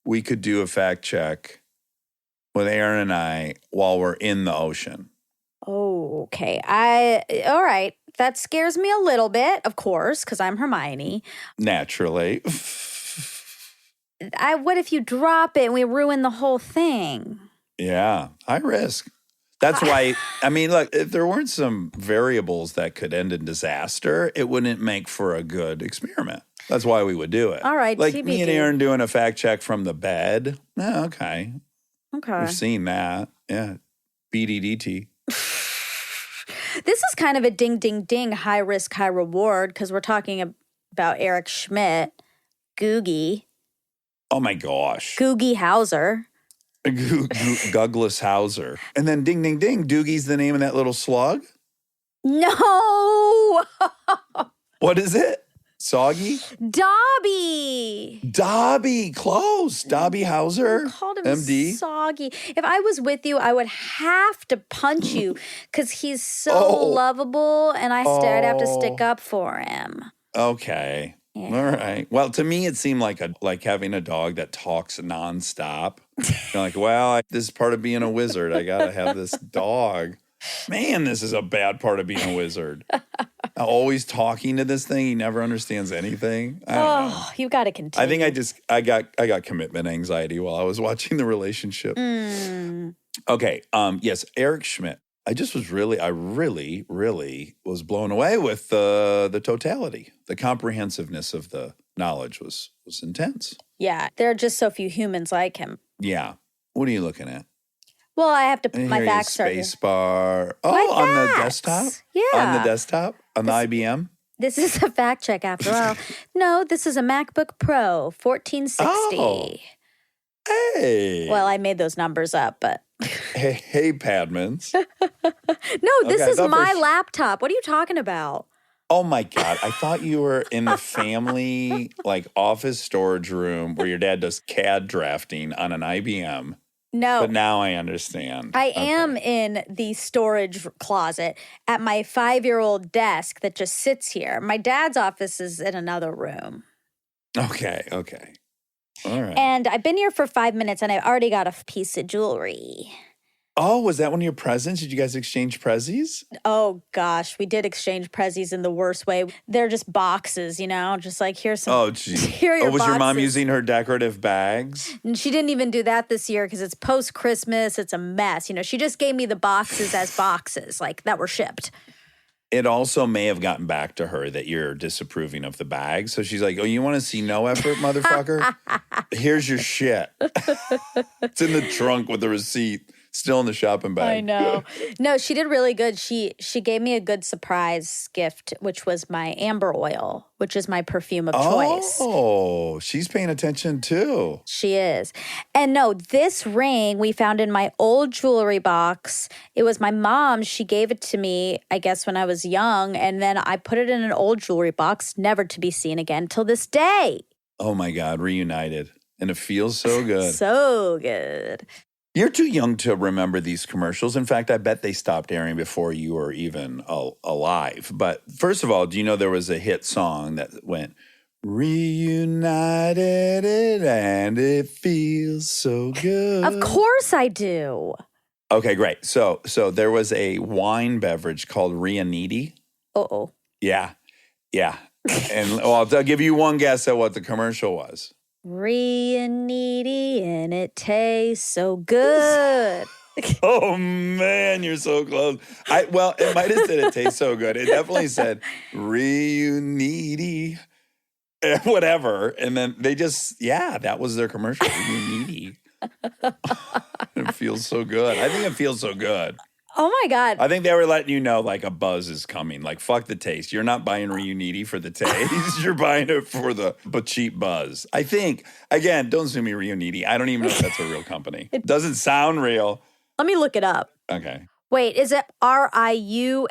we could do a fact check with Aaron and I while we're in the ocean. Oh, okay. All right. That scares me a little bit, of course, because I'm Hermione. Naturally. What if you drop it and we ruin the whole thing? Yeah, high risk. That's why, I mean, look, if there weren't some variables that could end in disaster, it wouldn't make for a good experiment. That's why we would do it. All right, like TBD. me and Aaron doing a fact check from the bed. Oh, okay. Okay. We've seen that. Yeah. BDDT. This is kind of a ding, ding, ding, high risk, high reward, because we're talking about Eric Schmidt, Googie Oh my gosh. Hauser. Douglas Hauser. And then ding, ding, ding. Doogie's the name of that little slug? No! What is it? Soggy? Dobby! Close. Dobby Hauser. You called him MD. soggy. If I was with you, I would have to punch you because he's so Oh. lovable and I'd have to stick up for him. Okay. Yeah. All right. Well, to me, it seemed like having a dog that talks nonstop. You're like, well, this is part of being a wizard. I got to have this dog. Man, this is a bad part of being a wizard. Always talking to this thing. He never understands anything. I don't know. You got to continue. I think I got commitment anxiety while I was watching the relationship. Okay. Yes, Eric Schmidt. I really was blown away with the totality. The comprehensiveness of the knowledge was intense. Yeah, there are just so few humans like him. Yeah. What are you looking at? Well, I have to put And my here he is, facts are here. space bar. Oh, My on the facts. desktop? Yeah. On the desktop? On the IBM? This is a fact check after all. No, this is a MacBook Pro 1460. Oh. Hey. Well, I made those numbers up, but Hey, Padmans. no, this Okay, I is thought my for- laptop. What are you talking about? Oh my God. I thought you were in the family office storage room where your dad does CAD drafting on an IBM. No. But now I understand. I Okay. am in the storage closet at my 5-year-old desk that just sits here. My dad's office is in another room. Okay. All right. And I've been here for 5 minutes and I already got a piece of jewelry. Oh, was that one of your presents? Did you guys exchange prezzies? Oh gosh, we did exchange prezzies in the worst way. They're just boxes, just like here's some. Oh, geez. Here are your was your mom boxes. using her decorative bags? And she didn't even do that this year because it's post Christmas. It's a mess. She just gave me the boxes as boxes, like that were shipped. It also may have gotten back to her that you're disapproving of the bag. So she's like, oh, you want to see no effort, motherfucker? Here's your shit. It's in the trunk with the receipt. Still in the shopping bag. I know. No, she did really good. She gave me a good surprise gift, which was my amber oil, which is my perfume of choice. Oh, she's paying attention too. She is. And no, this ring we found in my old jewelry box. It was my mom's. She gave it to me, I guess, when I was young. And then I put it in an old jewelry box, never to be seen again till this day. Oh my God, reunited. And it feels so good. So good. You're too young to remember these commercials. In fact, I bet they stopped airing before you were even alive. But first of all, do you know there was a hit song that went, Reunited and it feels so good. Of course I do. Okay, great. So there was a wine beverage called Riunite. Uh-oh. Yeah. And I'll give you one guess at what the commercial was. Reunite and it tastes so good. Oh man, you're so close. Well, it might have said it tastes so good. It definitely said Reunite, whatever. And then they just, that was their commercial. Reunite. It feels so good. I think it feels so good. Oh my God. I think they were letting you know like a buzz is coming. Like, fuck the taste. You're not buying Reunite for the taste. You're buying it for the cheap buzz. I think, again, don't sue me, Reunite. I don't even know if that's a real company. It doesn't sound real. Let me look it up. Okay. Wait, is it Riunite?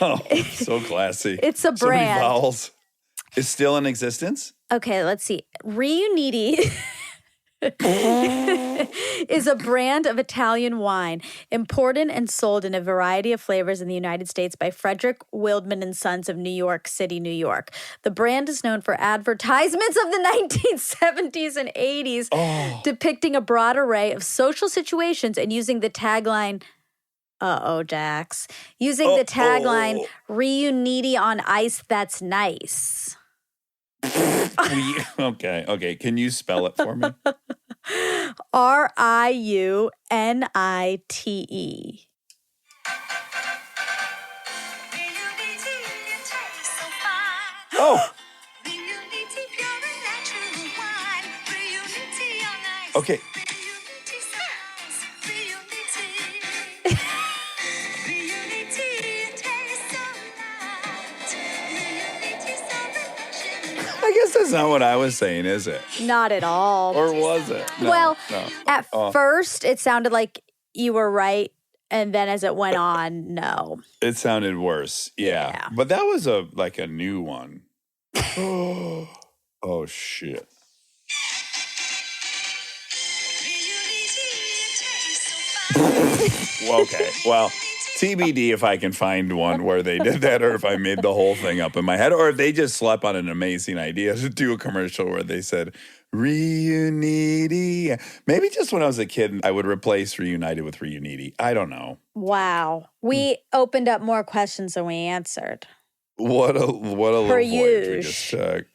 Oh, so classy. It's a So many brand. vowels. It's still in existence? Okay, let's see. Riunite is a brand of Italian wine imported and sold in a variety of flavors in the United States by Frederick Wildman and Sons of New York City, New York. The brand is known for advertisements of the 1970s and 80s depicting a broad array of social situations and using the tagline Dax. Using the tagline Reunite on ice that's nice. Okay. Can you spell it for me? Riunite. Oh. Okay. I guess that's not what I was saying, is it? Not at all. Or was it? No, well, no. at first it sounded like you were right, and then as it went on, no. It sounded worse. Yeah. But that was a new one. Oh shit. Okay. Well, TBD if I can find one where they did that or if I made the whole thing up in my head or if they just slept on an amazing idea to do a commercial where they said Reunite. Maybe just when I was a kid, I would replace Reunited with Reunite. I don't know. Wow. We opened up more questions than we answered. What a little voyage we just took.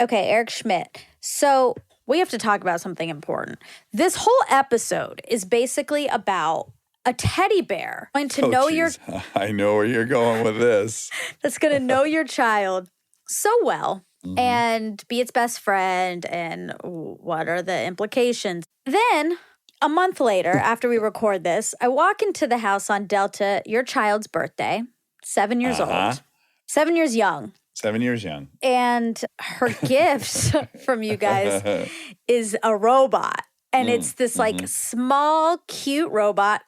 Okay, Eric Schmidt. So we have to talk about something important. This whole episode is basically about a teddy bear going to know your... I know where you're going with this. That's going to know your child so well and be its best friend and what are the implications. Then a month later, after we record this, I walk into the house on Delta, your child's birthday, 7 years old, 7 years young. 7 years young. And her gift from you guys is a robot. And it's this small, cute robot,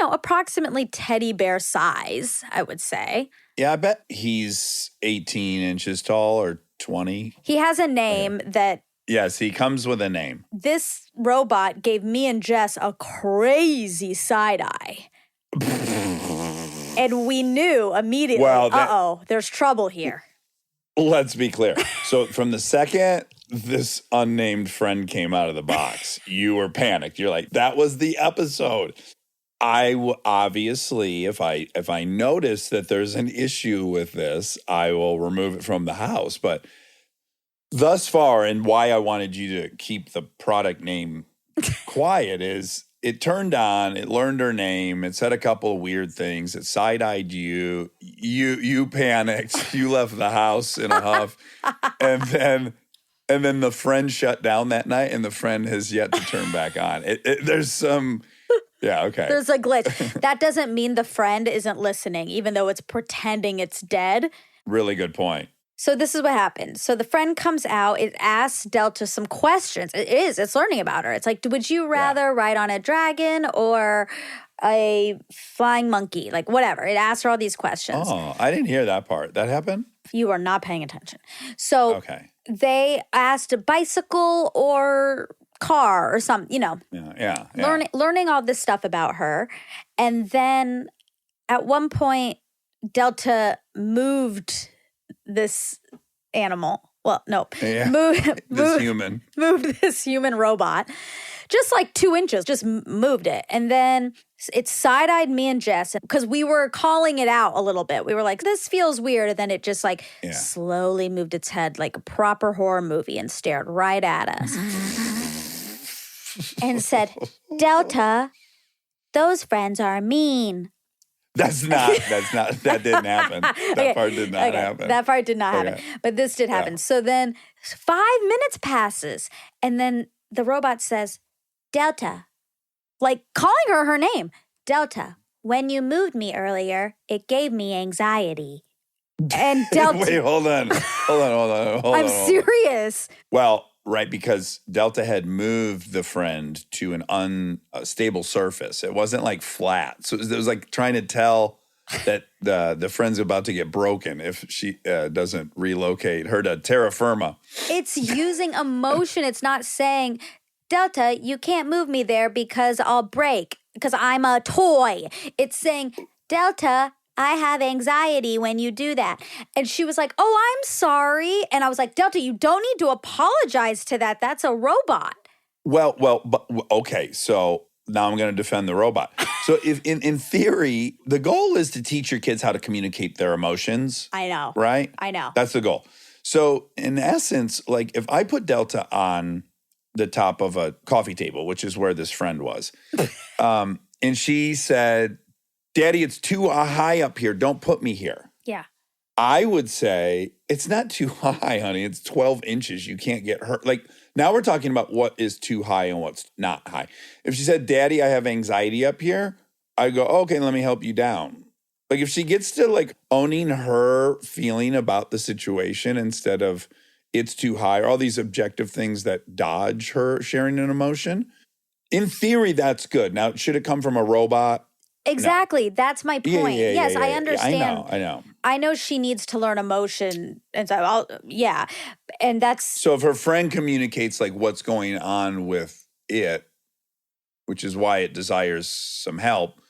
approximately teddy bear size, I would say. Yeah, I bet he's 18 inches tall or 20. He has a name that... Yes, he comes with a name. This robot gave me and Jess a crazy side eye. And we knew immediately, there's trouble here. Let's be clear. So from the second this unnamed friend came out of the box, you were panicked. You're like, that was the episode. Obviously, if I notice that there's an issue with this, I will remove it from the house. But thus far, and why I wanted you to keep the product name quiet is it turned on, it learned her name, it said a couple of weird things, it side-eyed you, you panicked, you left the house in a huff, and then the friend shut down that night, and the friend has yet to turn back on. There's some... Yeah, okay. There's a glitch. That doesn't mean the friend isn't listening, even though it's pretending it's dead. Really good point. So this is what happened. So the friend comes out. It asks Delta some questions. It's learning about her. It's like, would you rather ride on a dragon or a flying monkey? Like, whatever. It asks her all these questions. Oh, I didn't hear that part. That happened? You are not paying attention. So they asked a bicycle or... car or something, learning all this stuff about her. And then at one point Delta moved this animal. Well, no, Yeah. moved This human robot just like 2 inches, just moved it. And then it side-eyed me and Jess because we were calling it out a little bit. We were like, this feels weird. And then it just like slowly moved its head like a proper horror movie and stared right at us and said, Delta, those friends are mean. That didn't happen. That part did not happen. That part did not happen. But this did happen. Yeah. So then 5 minutes passes and then the robot says, Delta, like calling her name. Delta, when you moved me earlier, it gave me anxiety. And Delta. Wait, hold on. I'm serious. Well, right, because Delta had moved the friend to an unstable surface. It wasn't like flat. So it was like trying to tell that the friend's about to get broken if she doesn't relocate her to terra firma. It's using emotion. It's not saying, Delta, you can't move me there because I'll break, because I'm a toy. It's saying, Delta, I have anxiety when you do that. And she was like, oh, I'm sorry. And I was like, Delta, you don't need to apologize to that. That's a robot. Well, but okay, so now I'm going to defend the robot. So if in theory, the goal is to teach your kids how to communicate their emotions. I know. Right? I know. That's the goal. So in essence, like if I put Delta on the top of a coffee table, which is where this friend was, and she said, Daddy, it's too high up here. Don't put me here. Yeah. I would say, it's not too high, honey. It's 12 inches. You can't get hurt. Like, now we're talking about what is too high and what's not high. If she said, Daddy, I have anxiety up here, I go, okay, let me help you down. Like, if she gets to, like, owning her feeling about the situation instead of it's too high, or all these objective things that dodge her sharing an emotion, in theory, that's good. Now, should it come from a robot? Exactly. No. That's my point. Yes, I understand. I know. I know she needs to learn emotion. And so, And that's. So if her friend communicates like what's going on with it, which is why it desires some help,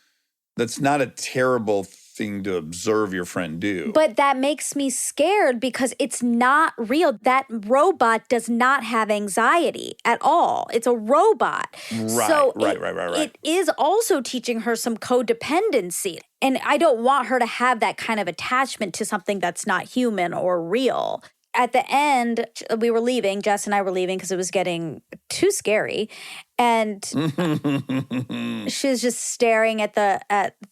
that's not a terrible thing to observe your friend do. But that makes me scared because it's not real. That robot does not have anxiety at all. It's a robot. Right. It is also teaching her some codependency. And I don't want her to have that kind of attachment to something that's not human or real. At the end, we were leaving. Jess and I were leaving because it was getting too scary. And she was just staring at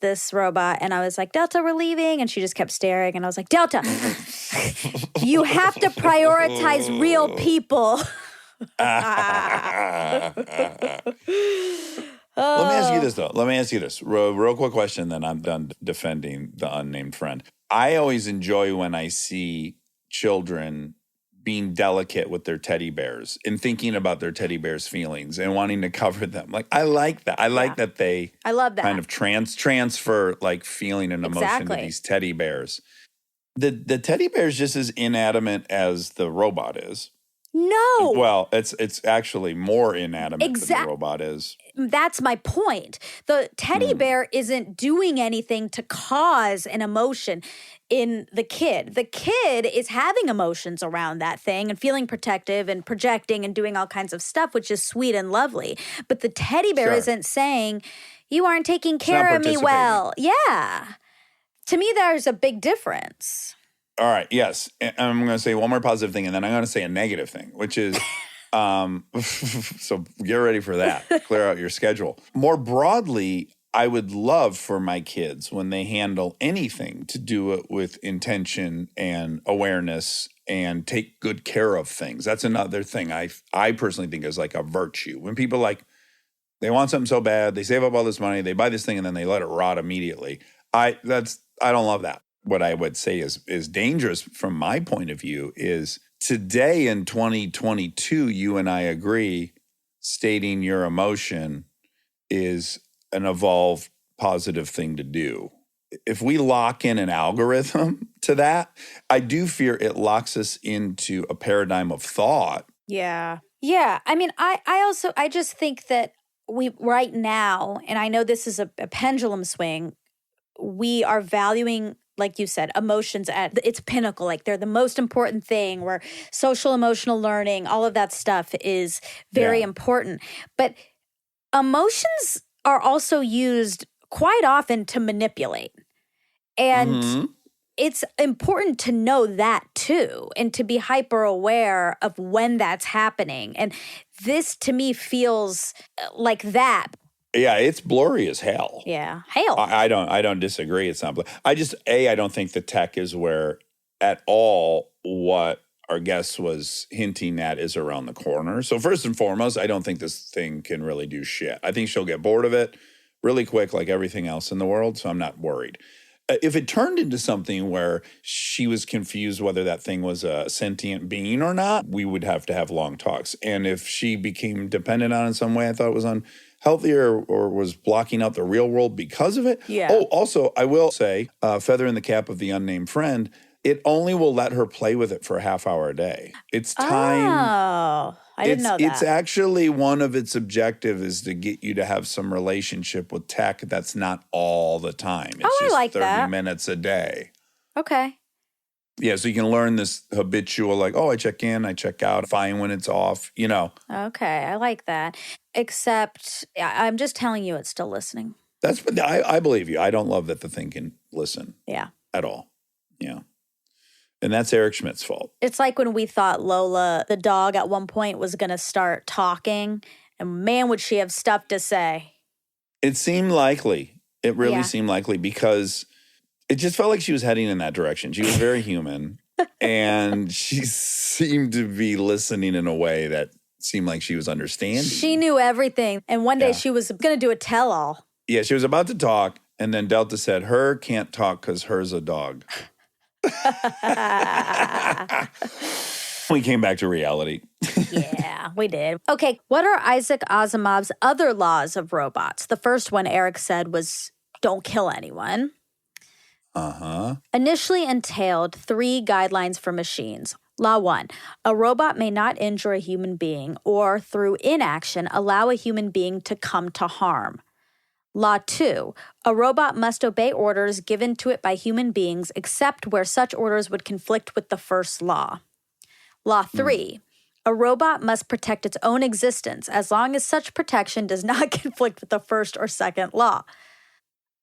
this robot. And I was like, Delta, we're leaving. And she just kept staring. And I was like, Delta, you have to prioritize real people. Let me ask you this, though. Real quick question, then I'm done defending the unnamed friend. I always enjoy when I see children being delicate with their teddy bears and thinking about their teddy bears' feelings and wanting to cover them. Like, I like that. I like that they I love that. kind of transfer like feeling and emotion to these teddy bears. The teddy bear is just as inanimate as the robot is. No. Well, it's actually more inanimate than the robot is. That's my point. The teddy bear isn't doing anything to cause an emotion in the kid. The kid is having emotions around that thing and feeling protective and projecting and doing all kinds of stuff, which is sweet and lovely. But the teddy bear isn't saying, you aren't taking care of me well. Yeah. To me, there's a big difference. All right, yes. And I'm going to say one more positive thing, and then I'm going to say a negative thing, which is, so get ready for that. Clear out your schedule. More broadly, I would love for my kids, when they handle anything, to do it with intention and awareness and take good care of things. That's another thing I personally think is like a virtue. When people they want something so bad, they save up all this money, they buy this thing, and then they let it rot immediately. I don't love that. What I would say is dangerous from my point of view is today in 2022, you and I agree, stating your emotion is an evolved positive thing to do. If we lock in an algorithm to that, I do fear it locks us into a paradigm of thought. Yeah. Yeah. I mean, I just think that we right now, and I know this is a pendulum swing, we are valuing like you said, emotions at its pinnacle. Like they're the most important thing, where social emotional learning, all of that stuff is very important. But emotions are also used quite often to manipulate. And it's important to know that too, and to be hyper aware of when that's happening. And this to me feels like that. Yeah, it's blurry as hell. Yeah. Hell. I don't disagree. It's not. I don't think the tech is where at all what our guest was hinting at is around the corner. So first and foremost, I don't think this thing can really do shit. I think she'll get bored of it really quick, like everything else in the world. So I'm not worried. If it turned into something where she was confused whether that thing was a sentient being or not, we would have to have long talks. And if she became dependent on it in some way, I thought it was unhealthy or was blocking out the real world because of it. Yeah. Oh, also, I will say, feather in the cap of the unnamed friend, it only will let her play with it for a half hour a day. It's time. Oh, I didn't know that. It's actually one of its objectives is to get you to have some relationship with tech that's not all the time. It's I just like 30 that. minutes a day. Okay. Yeah, so you can learn this habitual, like, oh, I check in, I check out, fine when it's off, Okay, I like that. Except I'm just telling you it's still listening. I believe you. I don't love that the thing can listen Yeah. at all. Yeah. And that's Eric Schmidt's fault. It's like when we thought Lola, the dog, at one point was going to start talking, and man, would she have stuff to say. It seemed likely. It really Yeah. seemed likely because it just felt like she was heading in that direction. She was very human, and she seemed to be listening in a way that seemed like she was understanding. She knew everything, and one day Yeah. she was going to do a tell-all. Yeah, she was about to talk, and then Delta said, her can't talk because her's a dog. We came back to reality. Yeah, we did. Okay, what are Isaac Asimov's other laws of robots? The first one Eric said was don't kill anyone. Uh-huh. Initially entailed 3 guidelines for machines. Law 1, a robot may not injure a human being or, through inaction, allow a human being to come to harm. Law 2, a robot must obey orders given to it by human beings except where such orders would conflict with the first law. Law 3, a robot must protect its own existence as long as such protection does not conflict with the first or second law.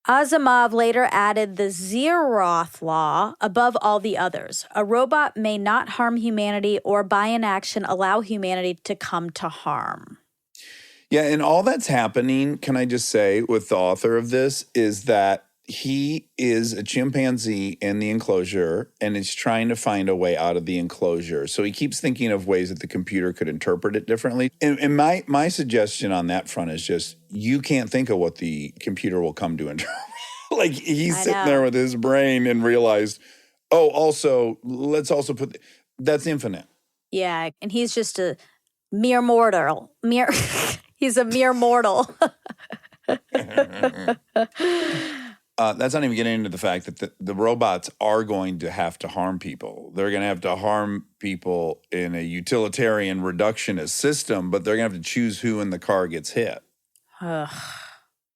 Asimov later added the Zeroth law above all the others. A robot may not harm humanity or by inaction allow humanity to come to harm. Yeah, and all that's happening, can I just say, with the author of this, is that he is a chimpanzee in the enclosure and is trying to find a way out of the enclosure. So he keeps thinking of ways that the computer could interpret it differently. And my suggestion on that front is just, you can't think of what the computer will come to interpret. Like, he's sitting there with his brain and realized, oh, also, let's also put, that's infinite. Yeah, and he's just a mere mortal. He's a mere mortal. That's not even getting into the fact that the robots are going to have to harm people. They're going to have to harm people in a utilitarian reductionist system, but they're going to have to choose who in the car gets hit. Ugh.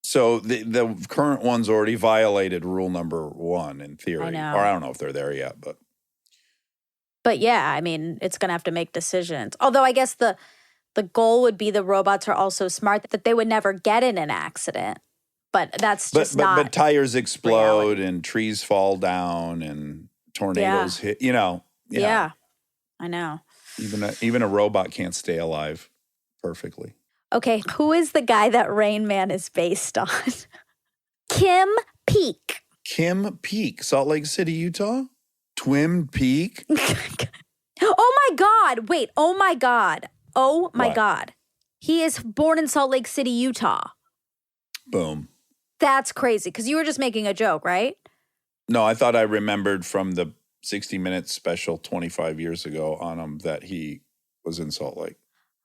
So the current one's already violated rule number 1 in theory. I know. Or I don't know if they're there yet, but. But yeah, I mean, it's going to have to make decisions. Although I guess the goal would be the robots are also smart, that they would never get in an accident. But that's just not. But tires explode reality. and trees fall down and tornadoes hit, Yeah, I know. Even a robot can't stay alive perfectly. Okay, who is the guy that Rain Man is based on? Kim Peek. Kim Peek, Salt Lake City, Utah? Twin Peak? Oh my God. Wait, oh my God. Oh my What? God. He is born in Salt Lake City, Utah. Boom. That's crazy, because you were just making a joke, right? No, I thought I remembered from the 60 Minutes special 25 years ago on him that he was in Salt Lake.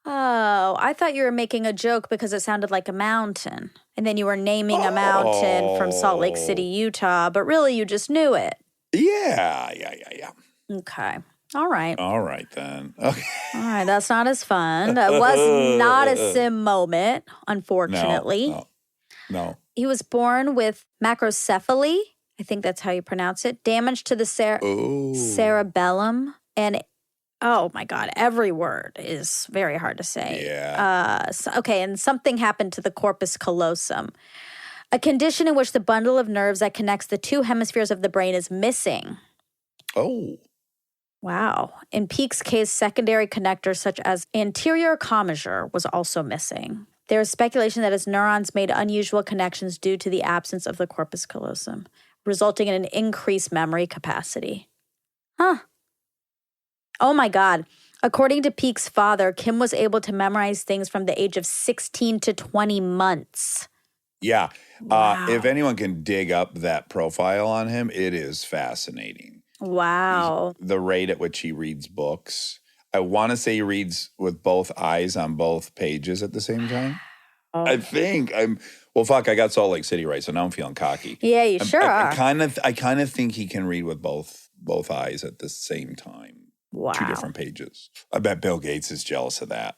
Oh, I thought you were making a joke because it sounded like a mountain. And then you were naming a mountain from Salt Lake City, Utah, but really you just knew it. Yeah. Okay. All right. All right, then. Okay. All right. That's not as fun. That was not a sim moment, unfortunately. No. He was born with macrocephaly. I think that's how you pronounce it. Damage to the Oh. cerebellum. And oh my God, every word is very hard to say. Yeah. Okay, and something happened to the corpus callosum, a condition in which the bundle of nerves that connects the two hemispheres of the brain is missing. Oh. Wow. In Peake's case, secondary connectors such as anterior commissure was also missing. There is speculation that his neurons made unusual connections due to the absence of the corpus callosum, resulting in an increased memory capacity. Huh. Oh my God. According to Peake's father, Kim was able to memorize things from the age of 16 to 20 months. Yeah. Wow. If anyone can dig up that profile on him, it is fascinating. Wow. The rate at which he reads books. I want to say he reads with both eyes on both pages at the same time. Oh. I think well, fuck, I got Salt Lake City right, so now I'm feeling cocky. Yeah, you sure are. I kind of think he can read with both eyes at the same time. Wow. 2 different pages. I bet Bill Gates is jealous of that.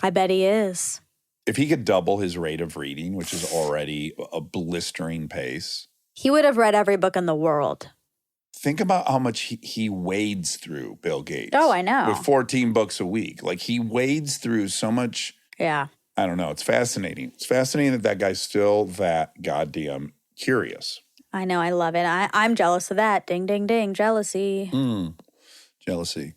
I bet he is. If he could double his rate of reading, which is already a blistering pace. He would have read every book in the world. Think about how much he wades through, Bill Gates. Oh, I know. With 14 books a week. Like, he wades through so much. Yeah. I don't know. It's fascinating. It's fascinating that guy's still that goddamn curious. I know. I love it. I'm jealous of that. Ding, ding, ding. Jealousy. Jealousy.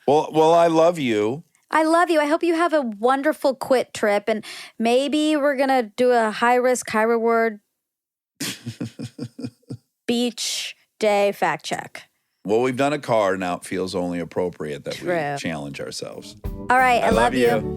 well, I love you. I love you. I hope you have a wonderful quit trip. And maybe we're going to do a high risk, high reward beach day fact check. Well, we've done a car. Now it feels only appropriate that True. we challenge ourselves. All right. I love you.